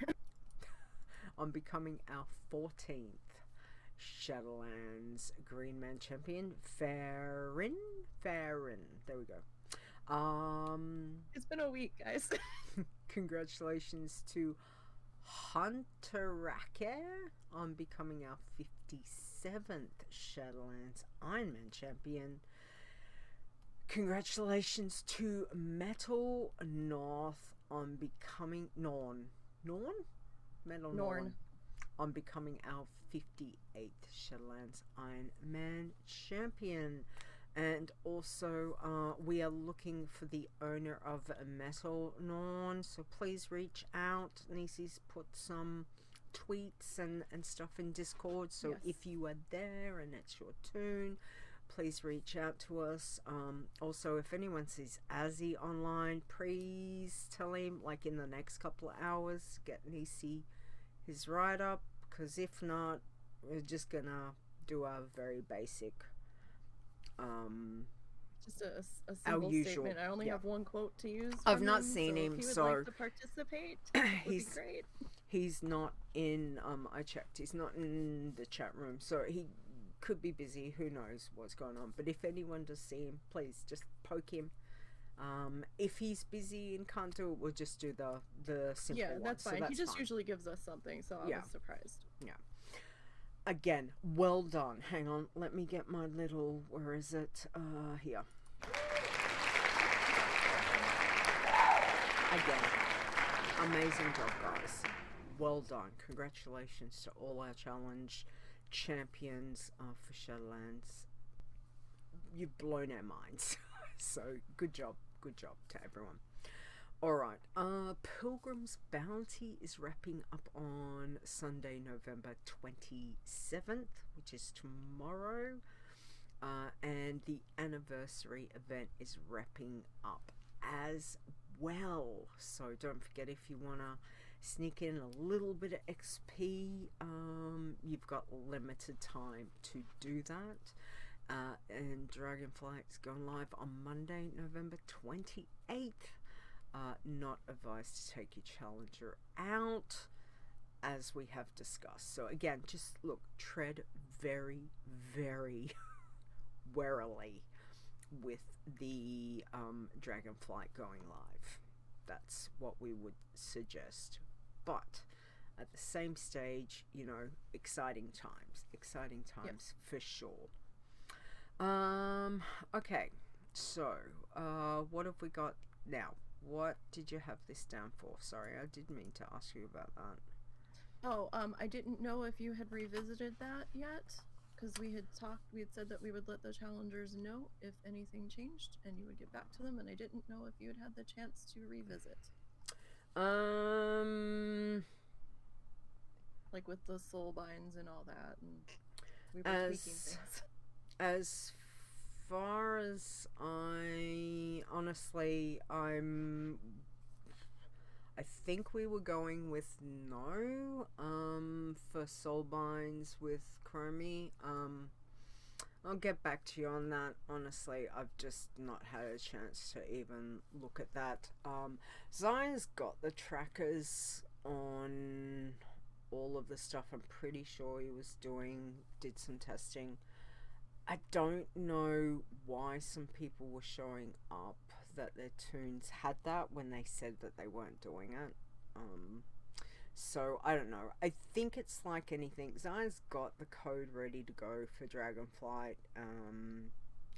on becoming our 14th Shadowlands Green Man champion. Ferrerin? There we go. It's been a week, guys. Congratulations to Hunterackair on becoming our 57th Shadowlands Iron Man champion. Congratulations to Metalnorn on becoming Metalnorn on becoming our 58th Shadowlands Iron Man champion. And also, we are looking for the owner of Metalnorn, so please reach out. Nisey's put some tweets and stuff in Discord, so Yes. if you are there and it's your turn, please reach out to us. Also, if anyone sees Asybt online, please tell him, like, in the next couple of hours, get Nisey his write-up, because if not, we're just gonna do a very basic... Just a our simple usual, statement. I only have one quote to use. I've from not him, seen so him, if he would so like to participate, that would be great. He's not in, I checked, he's not in the chat room, so he could be busy, who knows what's going on. But if anyone does see him, please just poke him. If he's busy and can't do it, we'll just do the simple one. That's fine. So that's he just fine. usually gives us something, so I was surprised. Yeah. Again, well done. Hang on, let me get my little, where is it? Here. Again, amazing job, guys. Well done. Congratulations to all our challenge champions for Shadowlands. You've blown our minds. So, good job to everyone. Alright, Pilgrim's Bounty is wrapping up on Sunday, November 27th, which is tomorrow. And the anniversary event is wrapping up as well. So don't forget, if you want to sneak in a little bit of XP, you've got limited time to do that. And Dragonflight's going live on Monday, November 28th. Not advised to take your challenger out, as we have discussed. So again, just look, tread very, very warily with the Dragonflight going live. That's what we would suggest. But at the same stage, you know, exciting times for sure. Okay, so what have we got now? What did you have this down for? Sorry, I didn't mean to ask you about that. Oh, I didn't know if you had revisited that yet, because we had said that we would let the challengers know if anything changed, and you would get back to them, and I didn't know if you had the chance to revisit. Like with the soul binds and all that, and we were tweaking things. As far as I think we were going with no for soulbinds with Chromie. I'll get back to you on that. Honestly, I've just not had a chance to even look at that. Zaya's got the trackers on all of the stuff. I'm pretty sure he did some testing. I don't know why some people were showing up that their tunes had that when they said that they weren't doing it. So I don't know. I think it's like anything. Zaya's got the code ready to go for Dragonflight.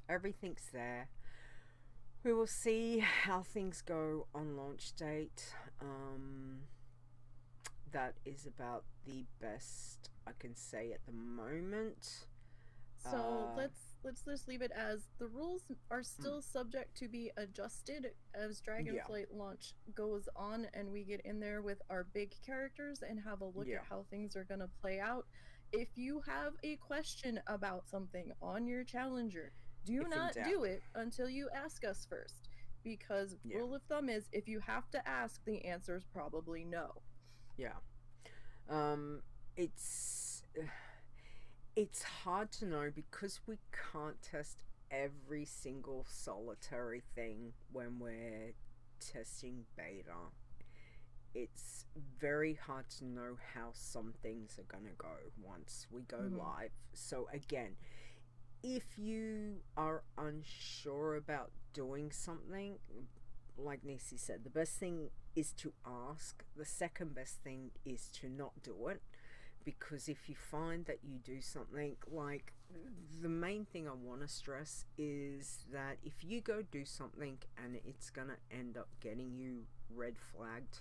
Everything's there. We will see how things go on launch date. That is about the best I can say at the moment. So let's just leave it as the rules are still subject to be adjusted as Dragonflight launch goes on, and we get in there with our big characters and have a look at how things are going to play out. If you have a question about something on your challenger, do not do it until you ask us first, because rule of thumb is if you have to ask, the answer is probably no. It's hard to know because we can't test every single solitary thing when we're testing beta. It's very hard to know how some things are gonna go once we go live. So again, if you are unsure about doing something, like Nisey said, the best thing is to ask. The second best thing is to not do it, because if you find that you do something, like, the main thing I want to stress is that if you go do something and it's gonna end up getting you red flagged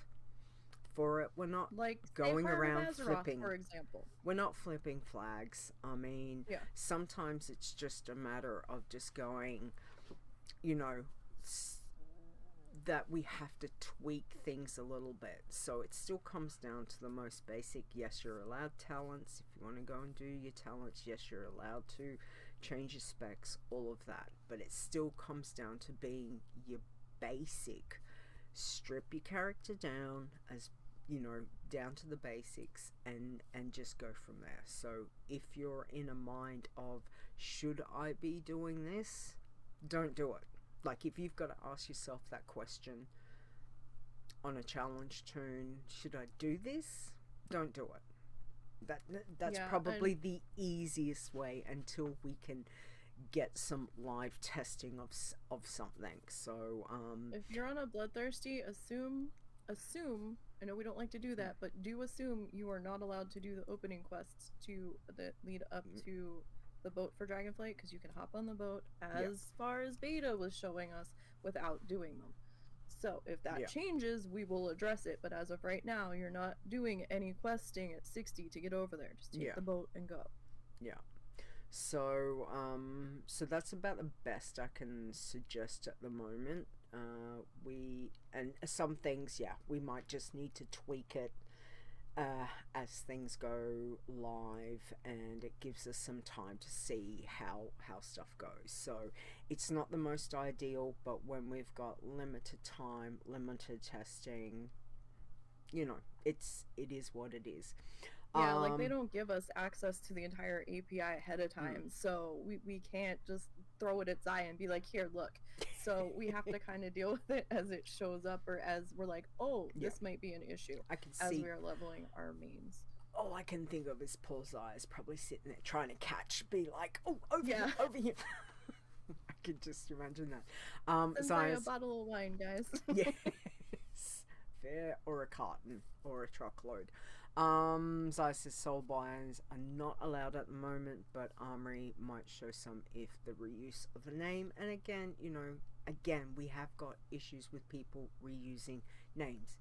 for it, we're not Like going around Azeroth, flipping, for example. we're not flipping flags. I mean, sometimes it's just a matter of just going, you know, that we have to tweak things a little bit. So it still comes down to the most basic. Yes, you're allowed talents. If you want to go and do your talents, yes, you're allowed to change your specs, all of that. But it still comes down to being your basic. Strip your character down, as you know, down to the basics, and just go from there. So if you're in a mind of, should I be doing this, don't do it. Like, if you've got to ask yourself that question on a challenge toon, should I do this, don't do it. That's probably the easiest way until we can get some live testing of something. So if you're on a Bloodthirsty, assume, I know we don't like to do that, but do assume you are not allowed to do the opening quests that lead up to the boat for Dragonflight, because you can hop on the boat as far as beta was showing us without doing them. So if that changes, we will address it, but as of right now, you're not doing any questing at 60 to get over there. Just take the boat and go. So so that's about the best I can suggest at the moment. And some things, we might just need to tweak it as things go live, and it gives us some time to see how stuff goes. So it's not the most ideal, but when we've got limited time, limited testing, you know, it is what it is. Yeah, like, they don't give us access to the entire API ahead of time, so we can't just throw it at Zai and be like, here, look. So we have to kind of deal with it as it shows up, or as we're like, oh, this might be an issue, I can as see, we are leveling our mains. All I can think of is poor Zai is probably sitting there trying to catch, be like, oh, over here, over here. I could just imagine that. Zai, a bottle of wine, guys. Yes. Fair, or a carton, or a truckload. Zai says soul buy-ins are not allowed at the moment, but Armory might show some if the reuse of the name. And again, you know, we have got issues with people reusing names.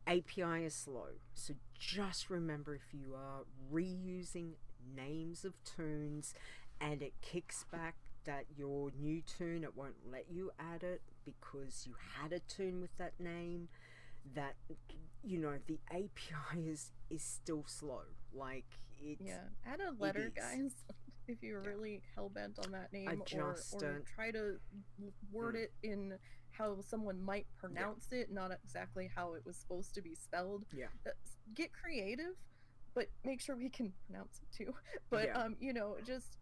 API is slow, so just remember, if you are reusing names of toons and it kicks back that your new toon, it won't let you add it because you had a toon with that name, that, you know, the API is still slow. Like, it's, add a letter, guys, if you're really hell-bent on that name, or try to word it in how someone might pronounce it, not exactly how it was supposed to be spelled. Get creative, but make sure we can pronounce it too. But you know, just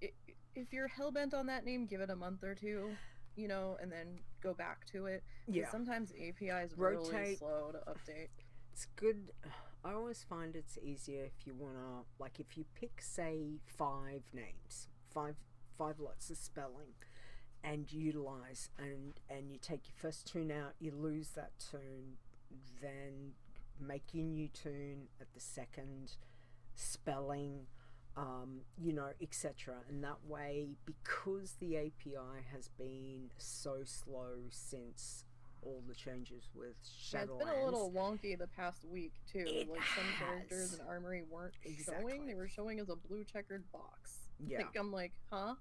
if you're hell-bent on that name, give it a month or two, you know, and then go back to it. Sometimes the API is really slow to update. It's good. I always find it's easier if you wanna, like, if you pick, say, 5 names, five lots of spelling, and utilize, and you take your first toon out, you lose that toon, then make your new toon at the second spelling, you know, etc. And that way, because the API has been so slow since all the changes with Shadowlands. It's been a little wonky the past week too. Like, some characters in Armory weren't showing; they were showing as a blue checkered box. Like, I'm like, huh?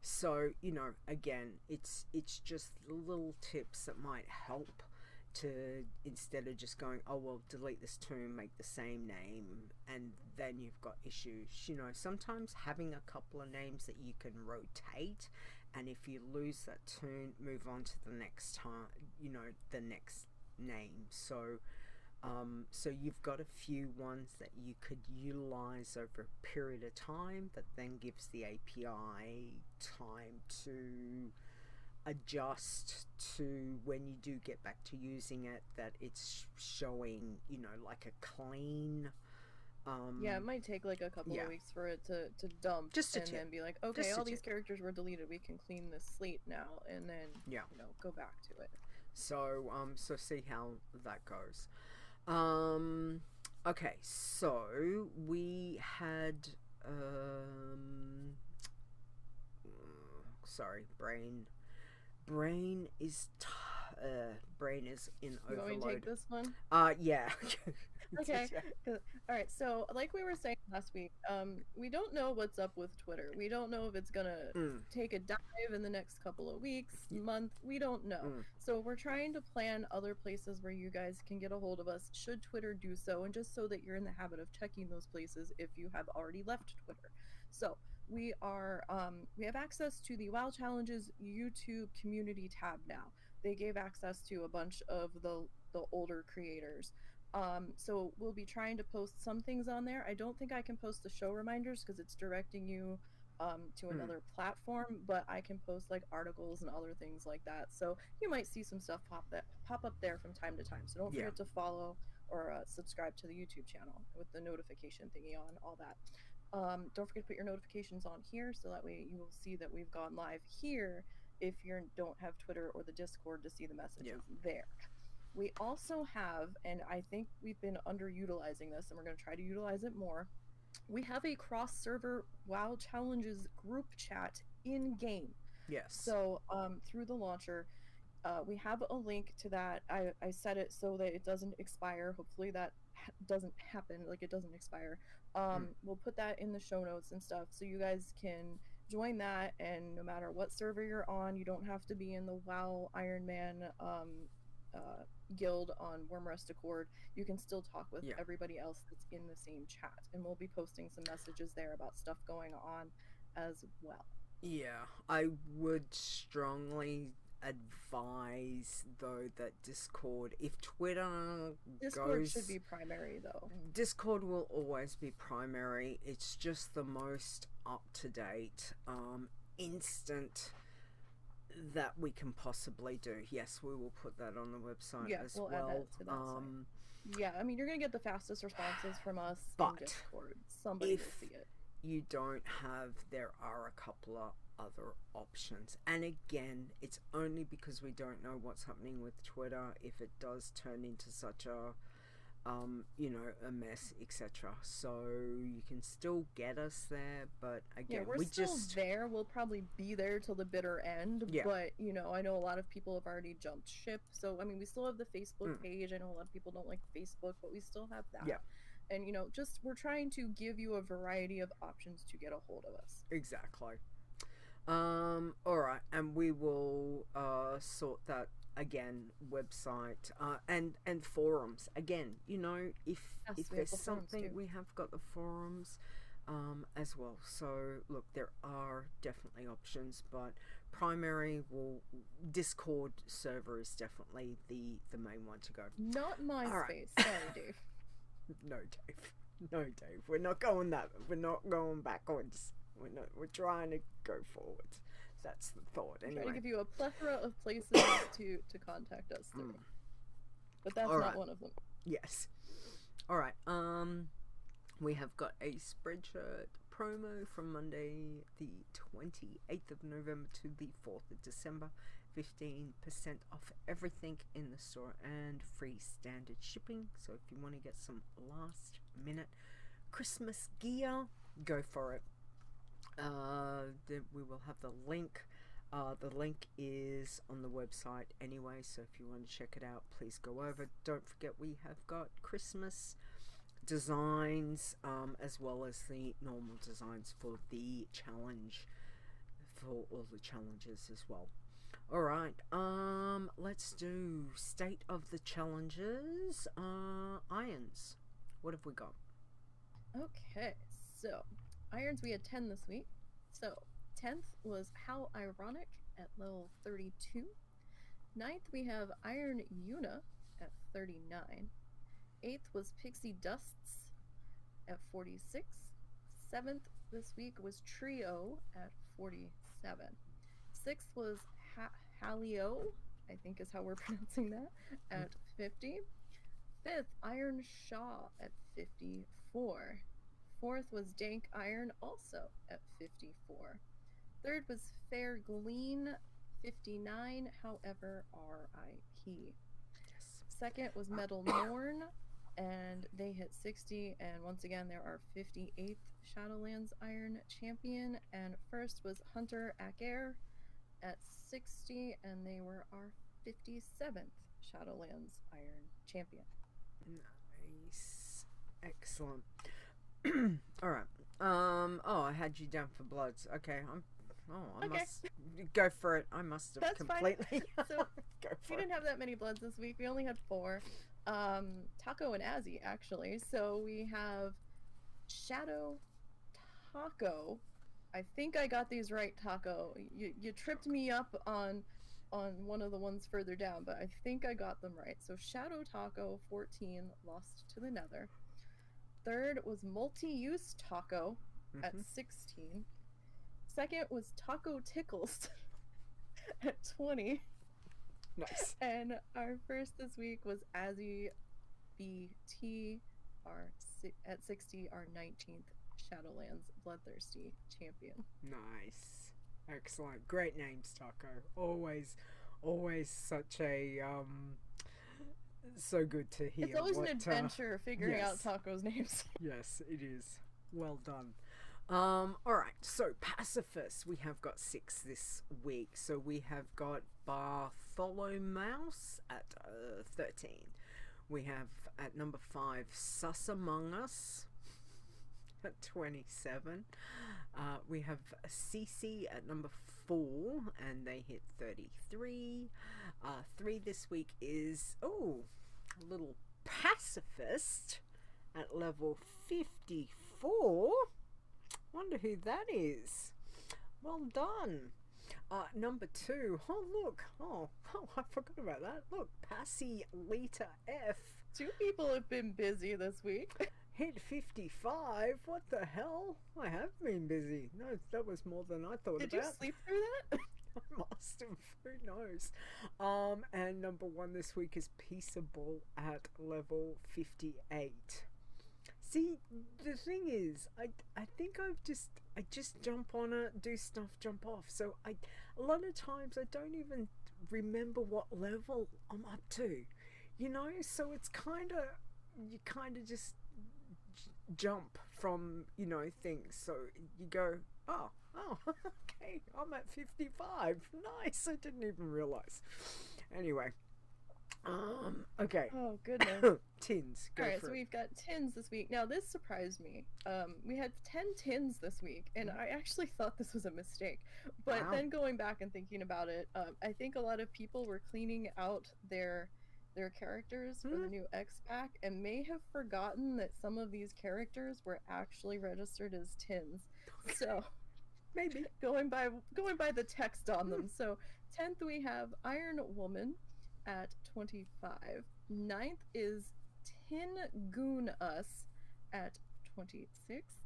So, you know, again, it's just little tips that might help to, instead of just going, oh, well, delete this toon, make the same name, and then you've got issues. You know, sometimes having a couple of names that you can rotate, and if you lose that toon, move on to the next time, you know, the next name. So So you've got a few ones that you could utilize over a period of time that then gives the API time to adjust to when you do get back to using it, that it's showing, you know, like a clean yeah, it might take like a couple of weeks for it to dump, just and then be like, okay, all these characters were deleted, we can clean this slate now, and then you know, go back to it. So so see how that goes. Okay, so we had sorry, brain is brain is in overload. You want me to take this one? Yeah. Okay. All right. So, like we were saying last week, we don't know what's up with Twitter. We don't know if it's gonna take a dive in the next couple of weeks, month. We don't know. So we're trying to plan other places where you guys can get a hold of us should Twitter do so, and just so that you're in the habit of checking those places if you have already left Twitter. So we are we have access to the WoW Challenges YouTube community tab now. They gave access to a bunch of the older creators. So we'll be trying to post some things on there. I don't think I can post the show reminders because it's directing you to another platform, but I can post like articles and other things like that. So you might see some stuff pop up there from time to time. So don't forget to follow or subscribe to the YouTube channel with the notification thingy on, all that. Don't forget to put your notifications on here so that way you will see that we've gone live here if you don't have Twitter or the Discord to see the messages there. We also have, and I think we've been underutilizing this, and we're going to try to utilize it more, we have a cross-server WoW Challenges group chat in-game. Yes. So through the launcher, we have a link to that. I set it so that it doesn't expire. Hopefully that doesn't happen, like it doesn't expire. We'll put that in the show notes and stuff so you guys can join that, and no matter what server you're on, you don't have to be in the WoW Iron Man guild on Wormrest Accord. You can still talk with everybody else that's in the same chat, and we'll be posting some messages there about stuff going on as well. Yeah, I would strongly advise though that Discord, if Twitter Discord should be primary though. Discord will always be primary. It's just the most up-to-date instant that we can possibly do. Yes, we will put that on the website as we'll well. Add that to that site. Yeah, I mean, you're gonna get the fastest responses from us but in Discord. Somebody will see it. You don't have, there are a couple of other options, and again, it's only because we don't know what's happening with Twitter if it does turn into such a you know, a mess, etc. So you can still get us there, but again, we're still there. We'll probably be there till the bitter end. But you know, I know a lot of people have already jumped ship. So I mean, we still have the Facebook page. I know a lot of people don't like Facebook, but we still have that. And you know, just we're trying to give you a variety of options to get a hold of us. Exactly. All right, and we will sort that. Again, website and forums. Again, you know, if there's something, we have got the forums as well. So look, there are definitely options, but primary Discord server is definitely the main one to go. Not MySpace. Sorry, Dave. No, Dave. We're not going that. We're not going backwards. We're trying to go forwards. That's the thought. Anyway, I'm trying to give you a plethora of places to contact us through, but that's not one of them. Yes. All right. We have got a Spreadshirt promo from Monday, the 28th of November to the 4th of December. 15% off everything in the store and free standard shipping. So if you want to get some last minute Christmas gear, go for it. We will have the link. The link is on the website anyway, so if you want to check it out, please go over. Don't forget, we have got Christmas designs as well as the normal designs for the challenge, for all the challenges as well. Alright, let's do state of the challenges. Irons, what have we got? Okay, so Irons, we had 10 this week. So 10th was How Ironic at level 32. 9th we have Iron Yuna at 39. 8th was Pixie Dusts at 46. 7th this week was Trio at 47. 6th was Halio, I think is how we're pronouncing that, at 50. 5th, Iron Shaw at 54. 4th was Dank Iron, also at 54. 3rd was Fair Glean, 59, however, R.I.P. Yes. 2nd was Metalnorn, and they hit 60, and once again, there are 58th Shadowlands Iron Champion, and 1st was Hunterackair at 60, and they were our 57th Shadowlands Iron Champion. Nice. Excellent. All right. I had you down for Bloods. Okay. I Okay. must go for it. I must have That's completely. fine. So go for we it. didn't have that many Bloods this week. We only had 4. Taco and Azzy, actually. So we have Shadow Taco. I think I got these right, Taco. You tripped me up on one of the ones further down, but I think I got them right. So Shadow Taco 14 lost to the Nether. 3rd was Multi-Use Taco at 16. 2nd was Taco Tickles at 20. Nice. And our first this week was Asybt at 60, our 19th Shadowlands Blood Thirsty champion. Nice. Excellent. Great names, Taco. Always such a so good to hear. It's always an adventure figuring out Taco's names. Yes, it is. Well done. Alright, so Pacifist, we have got 6 this week. So we have got Bartholomeus at 13. We have at number 5 Sus Among Us at 27. We have Cece at number 4, and they hit 33. 3 this week is a little Pacifist at level 54. Wonder who that is. Well done. Number 2. Oh look. Oh, I forgot about that. Look, Passy Lita F. 2 people have been busy this week. Hit 55. What the hell? I have been busy. No, that was more than I thought Did about. you sleep through that? I must have. Who knows? And number 1 this week is Peaceable at level 58. See, the thing is, I think I just jump on it, do stuff, jump off. So a lot of times I don't even remember what level I'm up to, you know. So it's you kind of just jump from, you know, things. So you go, oh, okay, I'm at 55. Nice. I didn't even realize. Anyway. Okay. Oh, goodness. Tins. Go Alright, for so it. we've got tins this week. Now, this surprised me. We had 10 tins this week, and I actually thought this was a mistake. But Wow. then going back and thinking about it, I think a lot of people were cleaning out their characters for the new X pack and may have forgotten that some of these characters were actually registered as tins. So Maybe. going by the text on them. So 10th we have Iron Woman at 25. 9th is Tin Goon Us at 26.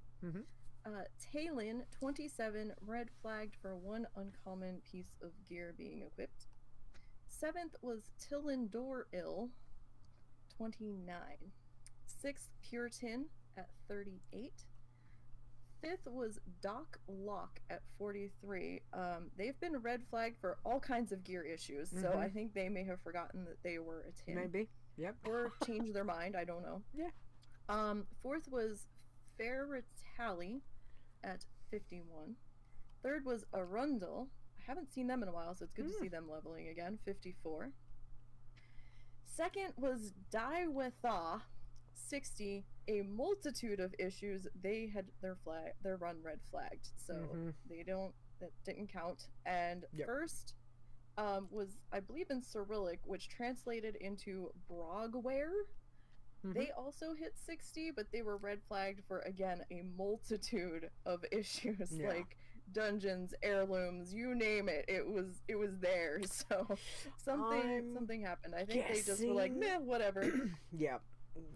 Talon 27, red flagged for 1 uncommon piece of gear being equipped. 7th was Tillendor Ill, 29. 6th Pure Tin at 38. 5th was Doc Lock at 43. They've been red flagged for all kinds of gear issues, so I think they may have forgotten that they were a tin. Maybe. Yep. Or changed their mind, I don't know. Yeah. 4th was Ferrelythana at 51. 3rd was Arundel. I haven't seen them in a while, so it's good to see them leveling again, 54. 2nd was Daiwetha, 60. A multitude of issues. They had their run red flagged, so that didn't count. And first was, I believe, in Cyrillic, which translated into Brogware. They also hit 60, but they were red flagged for, again, a multitude of issues, like dungeons, heirlooms, you name it. It was there. So something happened. I think they just were like, meh, whatever. Yeah.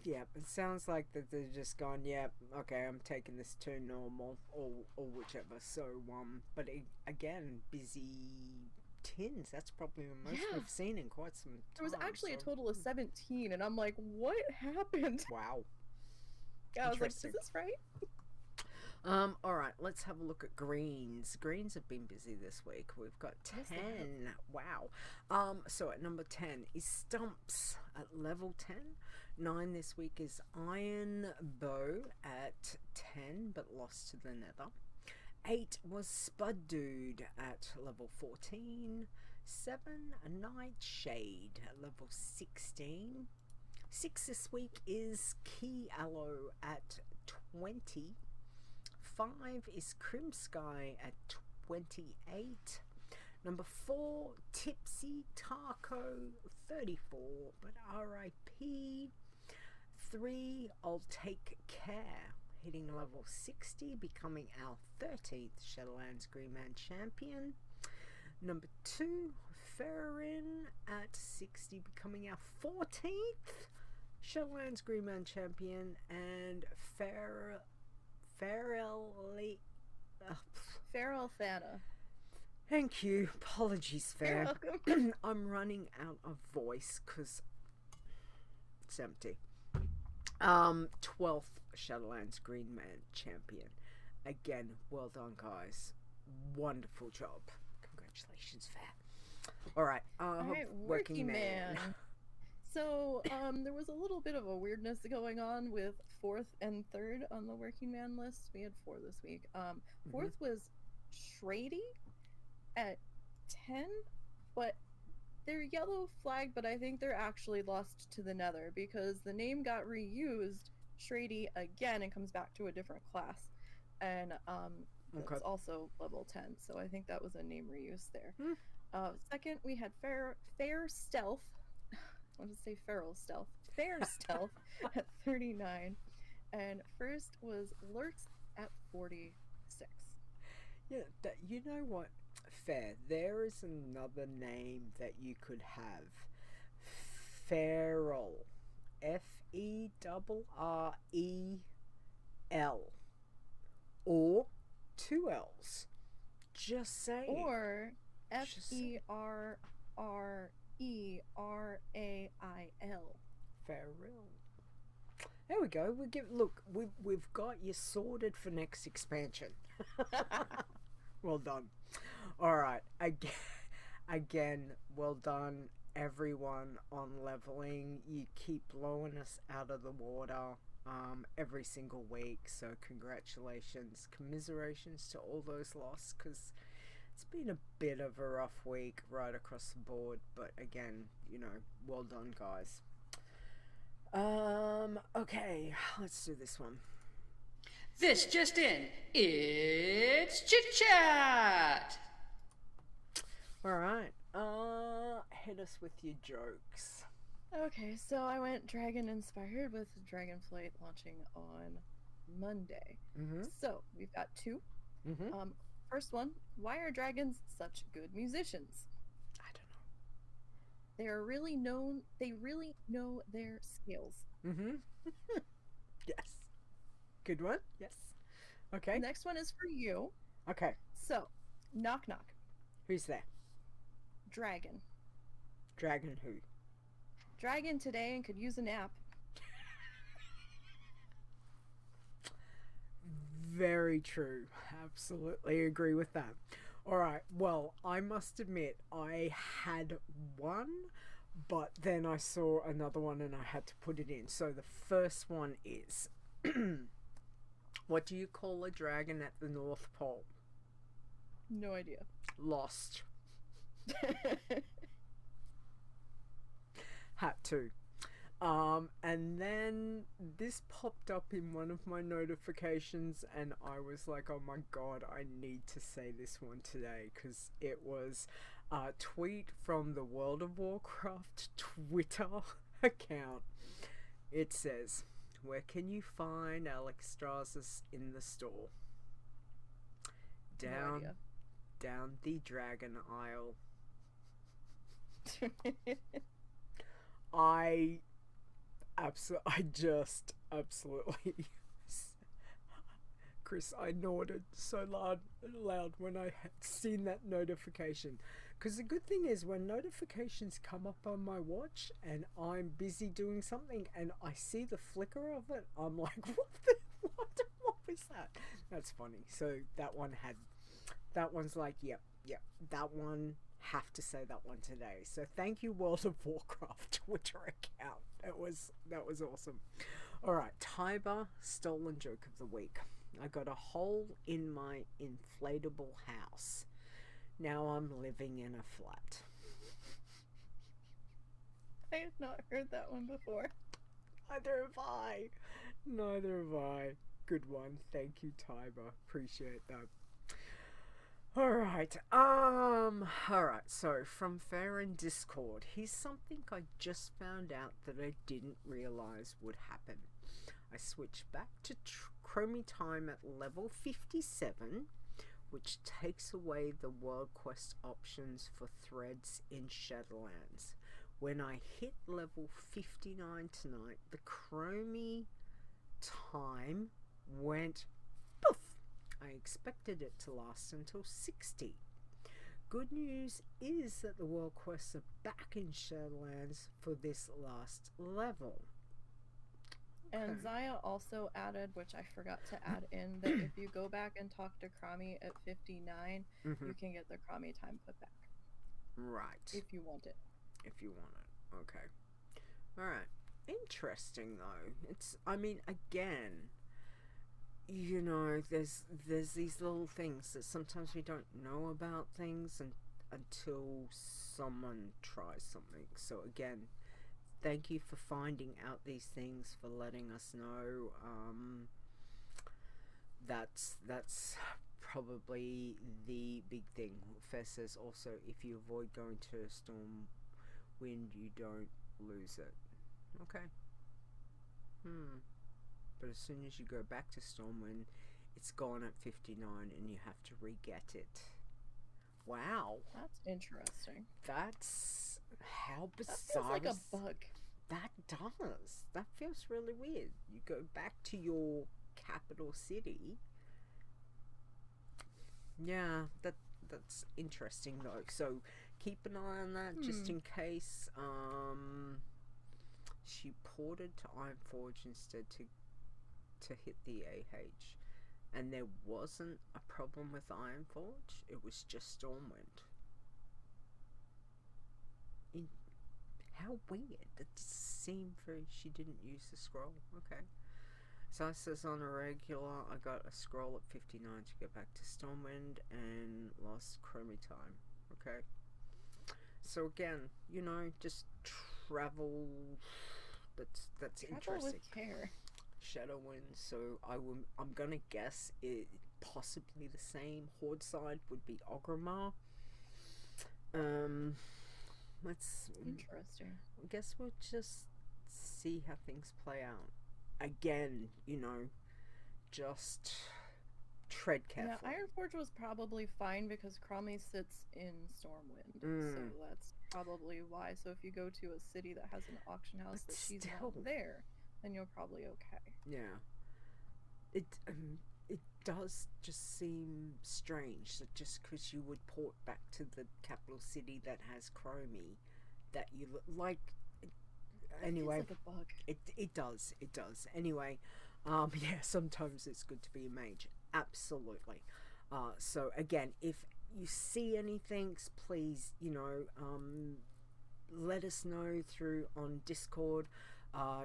Yeah, it sounds like that they're just gone, yeah, okay, I'm taking this to normal, or whichever. So, but again, busy tins. That's probably the most Yeah. we've seen in quite some time. There was actually a so- total of 17, and I'm like, what happened? Wow. Yeah, I was like, is Interesting. this right? Alright, let's have a look at greens. Greens have been busy this week. We've got 10. Yes, they have. Wow. So at number 10 is Stumps at level 10. 9 this week is Iron Bow at 10, but lost to the Nether. 8 was Spud Dude at level 14. 7, a Nightshade at level 16. 6 this week is Key Aloe at 20. 5 is Crimsky at 28. Number 4, Tipsy Taco, 34, but RIP. 3, Illtakecare, hitting level 60, becoming our 13th Shadowlands Green Man champion. Number 2, Ferrerin at 60, becoming our 14th Shadowlands Green Man champion. And Ferrelythana. Thank you. Apologies, You're Fair. welcome. I'm running out of voice because it's empty. 12th Shadowlands Green Man champion. Again, well done, guys. Wonderful job. Congratulations, Fair. All right. Alright, Working Man. So, there was a little bit of a weirdness going on with 4th and 3rd on the Working Man list. We had 4 this week. 4th was Shady at 10, but they're yellow flagged, but I think they're actually lost to the Nether because the name got reused, Shady, again, and comes back to a different class. And Okay. it's also level 10, so I think that was a name reuse there. 2nd, we had Fair Stealth. I want to say Feral Stealth. Fair Stealth at 39. And 1st was Lurks at 46. Yeah, you know what? Fair. There is another name that you could have. Feral. Ferrel. Or 2 L's. Just saying. Or Just saying. Ferrerail. Farewell. There we go. We've got you sorted for next expansion. Well done. All right. Again, well done, everyone on leveling. You keep blowing us out of the water every single week. So congratulations, commiserations to all those lost, because it's been a bit of a rough week right across the board. But again, well done, guys. Okay, let's do this one. This just in. It's Chit Chat! Alright, hit us with your jokes. Okay, so I went dragon inspired with Dragonflight launching on Monday. So we've got 2. First one, why are dragons such good musicians? I don't They really know their scales. know. Yes. Good one. Yes. Okay. Next one is for you. Okay. So, knock knock. Who's there? Dragon. Dragon who? Dragon today and could use a nap. Very true. Absolutely agree with that. Alright, well, I must admit, I had one, but then I saw another one and I had to put it in. So the first one is, what do you call a dragon at the North Pole? No idea. Lost. Had to. And then this popped up in one of my notifications and I was like, oh my god, I need to say this one today, because it was a tweet from the World of Warcraft Twitter account. It says, where can you find Alexstraszus in the store? No idea. Down the dragon aisle. Absolutely. Chris, I nodded so loud when I had seen that notification. Because the good thing is when notifications come up on my watch and I'm busy doing something and I see the flicker of it, I'm like, what was that? That's funny. So that one's like, yep, that one, have to say that one today. So thank you, World of Warcraft Twitter account. That was awesome. Alright, Tiber, stolen joke of the week. I got a hole in my inflatable house. Now I'm living in a flat. I have not heard that one before. Neither have I. Good one. Thank you, Tiber. Appreciate that. Alright, so from Ferrerin Discord, here's something I just found out that I didn't realise would happen. I switched back to Chromie time at level 57, which takes away the world quest options for threads in Shadowlands. When I hit level 59 tonight, the Chromie time went poof. I expected it to last until 60. Good news is that the world quests are back in Shadowlands for this last level. And Zaya also added, which I forgot to add in, that if you go back and talk to Cromie at 59, you can get the Cromie time put back. Right. If you want it. Okay. Alright. Interesting though. Again, there's these little things that sometimes we don't know about things until someone tries something. So again, thank you for finding out these things, for letting us know. That's probably the big thing. Fess says also, if you avoid going to Stormwind, you don't lose it. Okay. But as soon as you go back to Stormwind, it's gone at 59 and you have to re-get it. Wow. That's interesting. That's how bizarre. That feels like a bug. That does. That feels really weird. You go back to your capital city. Yeah, that's interesting though. So keep an eye on that just in case. She ported to Ironforge instead to hit the AH, and there wasn't a problem with Ironforge. It was just Stormwind. How weird. That seemed very... She didn't use the scroll. Okay. So it says on a regular, I got a scroll at 59 to get back to Stormwind and lost Chromie time. Okay. So again, just travel. That's travel interesting. With care. Shadowlands. So I'm gonna guess it possibly the same. Horde side would be Ogrimmar. Let's interesting. I guess we'll just see how things play out. Again, just tread carefully. Yeah, Ironforge was probably fine because Cromie sits in Stormwind, so that's probably why. So if you go to a city that has an auction house But that she's still, not there, then you're probably okay. Yeah. It does just seem strange that just because you would port back to the capital city that has Chromie, that you like. Anyway, feels like a bug. It does. Anyway, yeah, sometimes it's good to be a mage. Absolutely. So again, if you see anything, please, let us know through on Discord.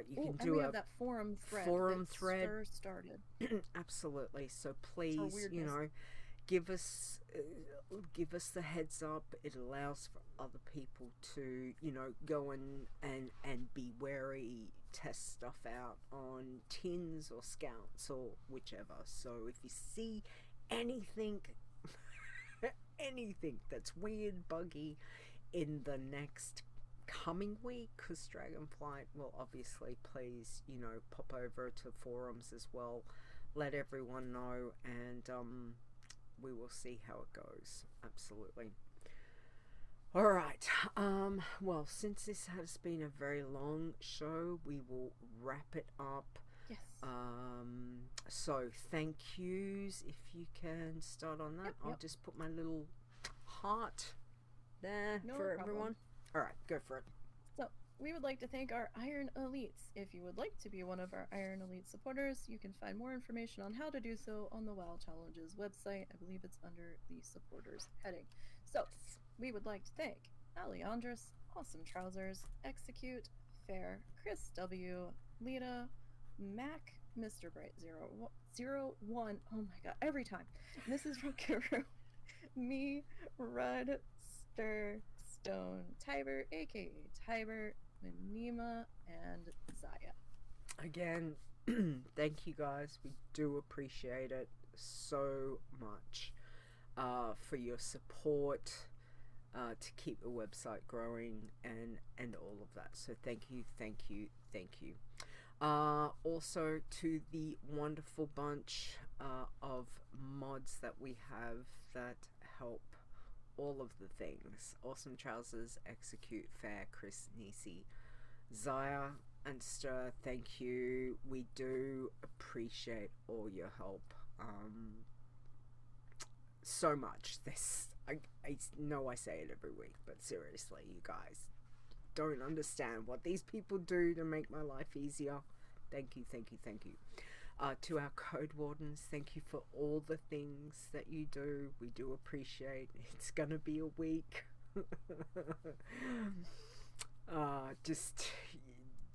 You can do we have that forum thread. Started. Absolutely. So please, give us the heads up. It allows for other people to, go and be wary, test stuff out on tins or scouts or whichever. So if you see anything that's weird, buggy in the next coming week, because Dragonflight will obviously, please, pop over to forums as well, let everyone know, and we will see how it goes. Absolutely. Alright, right. Well, since this has been a very long show, we will wrap it up. Yes. So thank yous. If you can start on that, Yep, I'll yep. just put my little heart there No for problem. everyone. All right, go for it. So, we would like to thank our Iron Elites. If you would like to be one of our Iron Elite supporters, you can find more information on how to do so on the WoW Challenges website. I believe it's under the supporters heading. So, we would like to thank Aleandris, Awesome Trousers, Execute, Fair, Chris W, Lita, Mac, Mr. Bright 001. Oh my god, every time. Mrs. Rokaru, me, Rudd, Stir, Stone, Tiber, aka Tiber, Minima, and Zaya. Again, thank you guys. We do appreciate it so much for your support to keep the website growing and all of that. So thank you. Also to the wonderful bunch of mods that we have that help all of the things. Awesome Trousers, Execute, Fair, Chris, Nisey, Zaya, and Stir, thank you. We do appreciate all your help so much. I know I say it every week, but seriously, you guys don't understand what these people do to make my life easier. Thank you. To our code wardens, thank you for all the things that you do. We do appreciate. It's gonna be a week. Just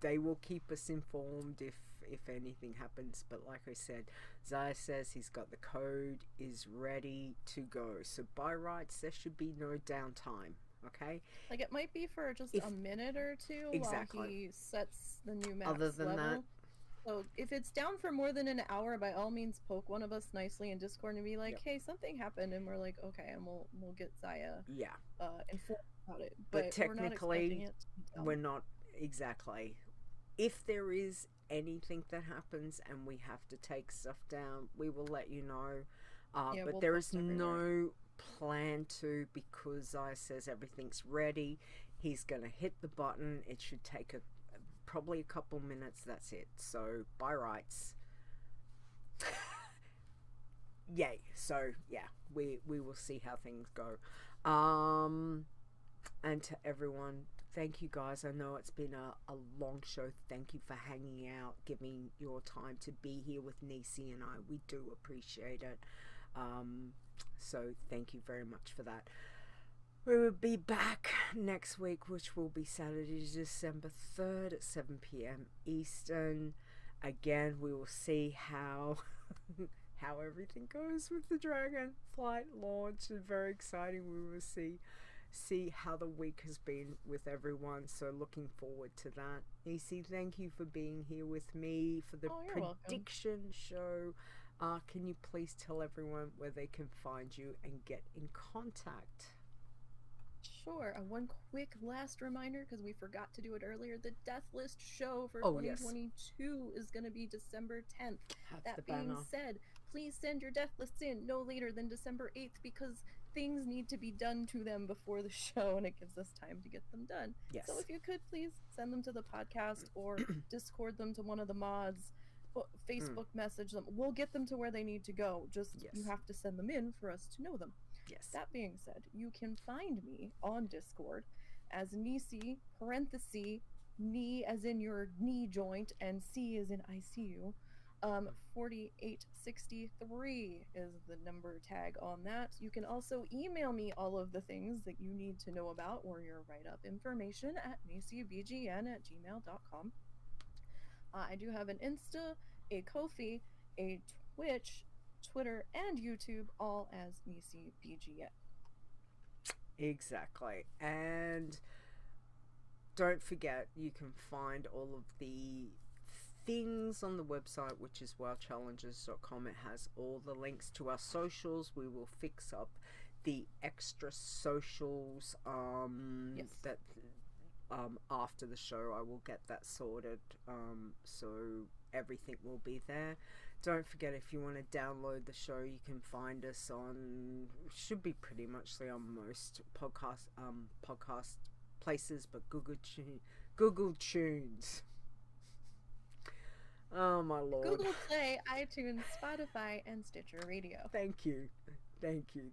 they will keep us informed if anything happens. But like I said, Zaya says he's got the code, is ready to go. So by rights, there should be no downtime. Okay. Like, it might be for just a minute or two exactly. while he sets the new max Other than level. that, so if it's down for more than an hour, by all means poke one of us nicely in Discord and be like, hey, something happened, and we're like, okay, and we'll get Zaya informed about it. But technically, we're not exactly. If there is anything that happens and we have to take stuff down, we will let you know. But there is no plan to, because Zaya says everything's ready. He's gonna hit the button. It should take probably a couple minutes. That's it. So by rights, yay. So yeah, we will see how things go. And to everyone, thank you guys. I know it's been a long show. Thank you for hanging out, giving your time to be here with Nisey and I. We do appreciate it. So thank you very much for that. We will be back next week, which will be Saturday, December 3rd at 7 p.m. Eastern. Again, we will see how everything goes with the Dragonflight launch. It's very exciting. We will see how the week has been with everyone. So looking forward to that. Nisey, thank you for being here with me for the prediction show. Can you please tell everyone where they can find you and get in contact? Sure. One quick last reminder, because we forgot to do it earlier. The Death List show for 2022 is going to be December 10th. That being said, please send your death lists in no later than December 8th, because things need to be done to them before the show, and it gives us time to get them done. Yes. So if you could please send them to the podcast or Discord them to one of the mods, Facebook message them. We'll get them to where they need to go. Just you have to send them in for us to know them. Yes. That being said, you can find me on Discord as Nisey, parenthesis, knee as in your knee joint, and C as in ICU. 4863 is the number tag on that. You can also email me all of the things that you need to know about or your write-up information at niseybgn@gmail.com. I do have an Insta, a Ko-fi, a Twitch, Twitter, and YouTube, all as NiseyBGN. Exactly. And don't forget, you can find all of the things on the website, which is wowchallenges.com. It has all the links to our socials. We will fix up the extra socials that after the show. I will get that sorted, so everything will be there. don't forget, if you want to download the show, you can find us on, should be pretty much on most podcast places, but Google Tunes. Oh my lord. Google Play, iTunes, Spotify, and Stitcher Radio. Thank you.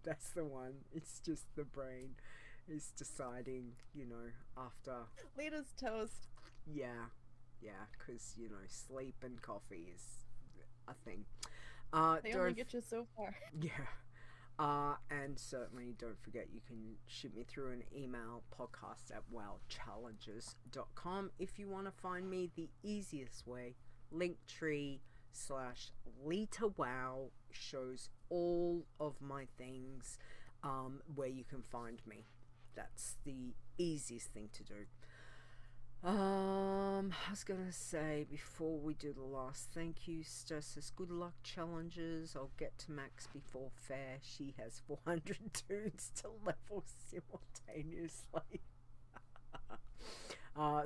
That's the one. It's just the brain is deciding, after. Lita's toast. Yeah, because, sleep and coffee is a thing. They only get you so far. Yeah. And certainly don't forget, you can shoot me through an email, podcast@wowchallenges.com. If you want to find me the easiest way, Linktree/LitaWow shows all of my things where you can find me. That's the easiest thing to do. I was gonna say, before we do the last thank you, Ster says good luck challenges. I'll get to max before fair. She has 400 dudes to level simultaneously.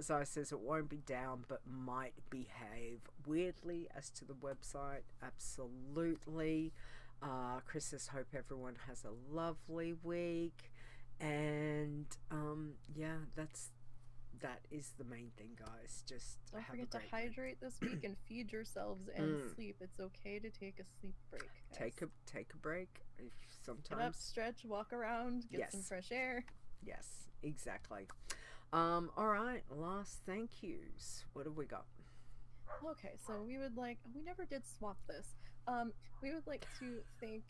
Zai says it won't be down but might behave weirdly. As to the website, absolutely. Chris says hope everyone has a lovely week, and yeah, that is the main thing, guys. Just don't forget to hydrate this week and feed yourselves and sleep. It's okay to take a sleep break, guys. Take a break. If sometimes get up, stretch, walk around, get some fresh air. Yes, exactly. All right, last thank yous. What have we got? Okay, so we never did swap this. We would like to thank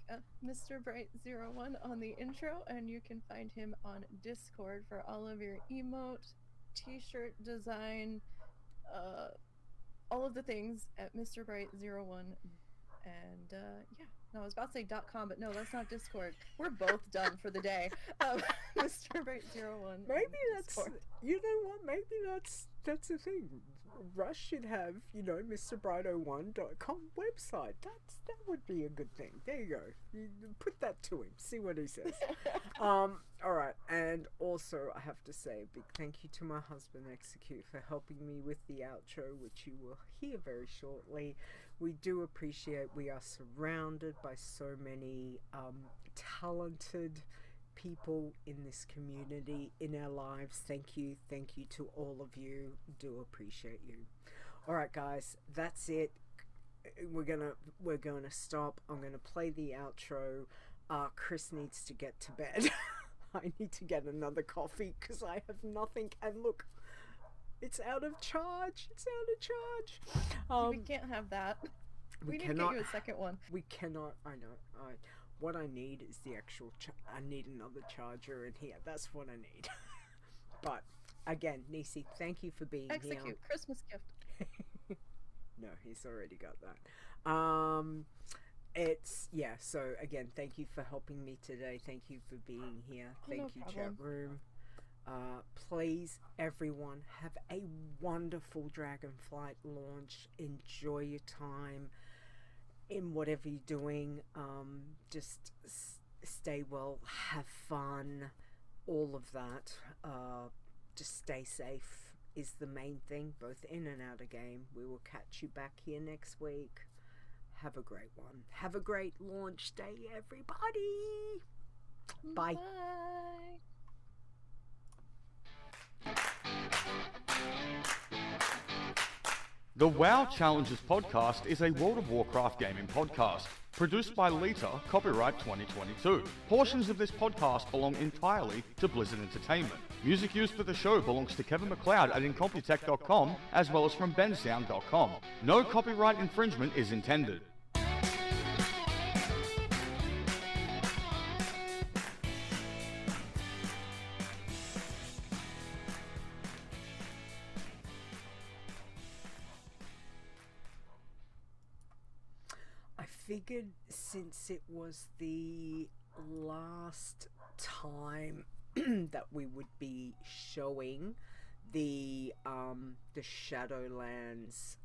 Mr. Bright01 on the intro, and you can find him on Discord for all of your emote, t-shirt design, all of the things at Mr. Bright01. And yeah, no, I was about to say .com, but no, that's not Discord. We're both done for the day. Mr. Bright01. Maybe that's Discord. You know what? Maybe that's the thing. Rush should have, MrBright01.com website. That would be a good thing. There you go. You put that to him. See what he says. Alright, and also I have to say a big thank you to my husband Execute for helping me with the outro, which you will hear very shortly. We do appreciate, we are surrounded by so many talented people in this community, in our lives. Thank you to all of you. Do appreciate you. All right, guys, that's it. We're gonna stop. I'm gonna play the outro. Chris needs to get to bed. I need to get another coffee because I have nothing. And look, it's out of charge. We can't have that. We need to get you a second one. We cannot. I know. What I need is the actual I need another charger in here. That's what I need. But again, Nisey, thank you for being Execute. here. Christmas gift. No, he's already got that. So again, thank you for helping me today. Thank you for being here. Thank you, chat room. Please, everyone, have a wonderful Dragonflight launch. Enjoy your time in whatever you're doing. Just stay well, have fun, all of that. Just stay safe is the main thing, both in and out of game. We will catch you back here next week. Have a great one. Have a great launch day, everybody. Bye. The WoW Challenges podcast is a World of Warcraft gaming podcast. Produced by Lita, copyright 2022. Portions of this podcast belong entirely to Blizzard Entertainment. Music used for the show belongs to Kevin MacLeod at Incompetech.com, as well as from bensound.com. No copyright infringement is intended. Figured since it was the last time that we would be showing the Shadowlands,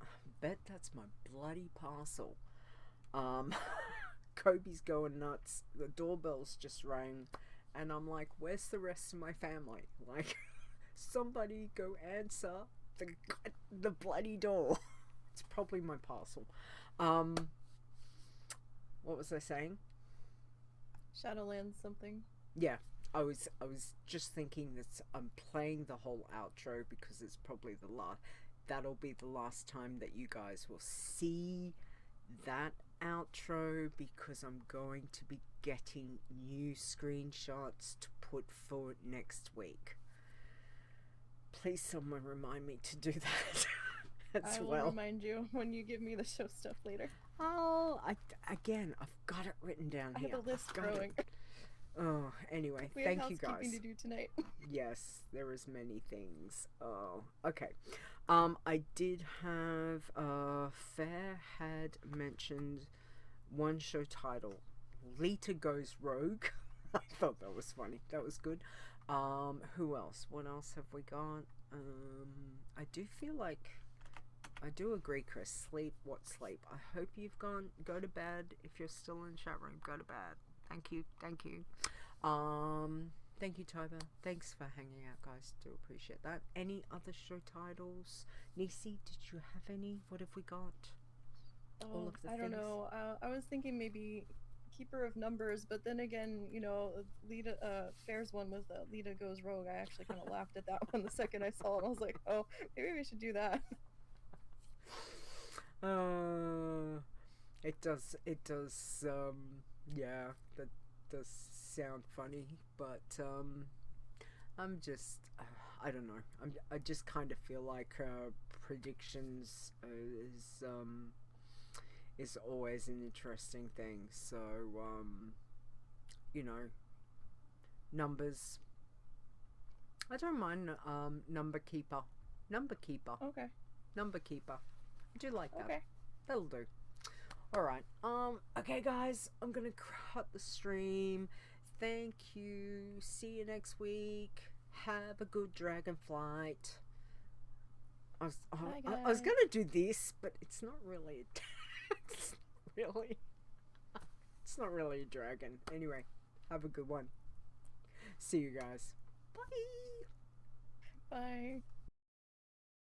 bet that's my bloody parcel. Kobe's going nuts. The doorbell's just rang, and I'm like, where's the rest of my family? Like, somebody go answer the bloody door. It's probably my parcel. What was I saying? Shadowlands something. Yeah, I was just thinking that I'm playing the whole outro because it's probably the last. That'll be the last time that you guys will see that outro, because I'm going to be getting new screenshots to put for next week. Please, someone remind me to do that. I will remind you when you give me the show stuff later. Oh, I've got it written down I here. have a list growing. Oh, anyway, We thank have you guys. housekeeping to do tonight. Yes, there is many things. Oh, okay. I did have Fair had mentioned one show title, Lita Goes Rogue. I thought that was funny. That was good. Who else? What else have we got? I do feel like I do agree, Chris. Sleep. What sleep? I hope you've go to bed. If you're still in the chat room, go to bed. Thank you. Thank you. Thank you, Toba. Thanks for hanging out, guys. Do appreciate that. Any other show titles? Nisey, did you have any? What have we got? All of the I don't know. I was thinking maybe Keeper of Numbers, but then again, you know, Lita, Fair's one was the Lita Goes Rogue. I actually kind of laughed at that one the second I saw it. I was like, oh, maybe we should do that. It does, yeah, that does sound funny, but, I'm just, I don't know, I just kind of feel like, predictions is always an interesting thing, so, you know, numbers, I don't mind, Number Keeper, Okay. Number Keeper, I do like that. Okay. That'll do. Alright, okay guys, I'm gonna cut the stream. Thank you. See you next week. Have a good Dragonflight. I was gonna do this, but it's not really it's not really a dragon. Anyway, have a good one. See you guys. Bye. Bye.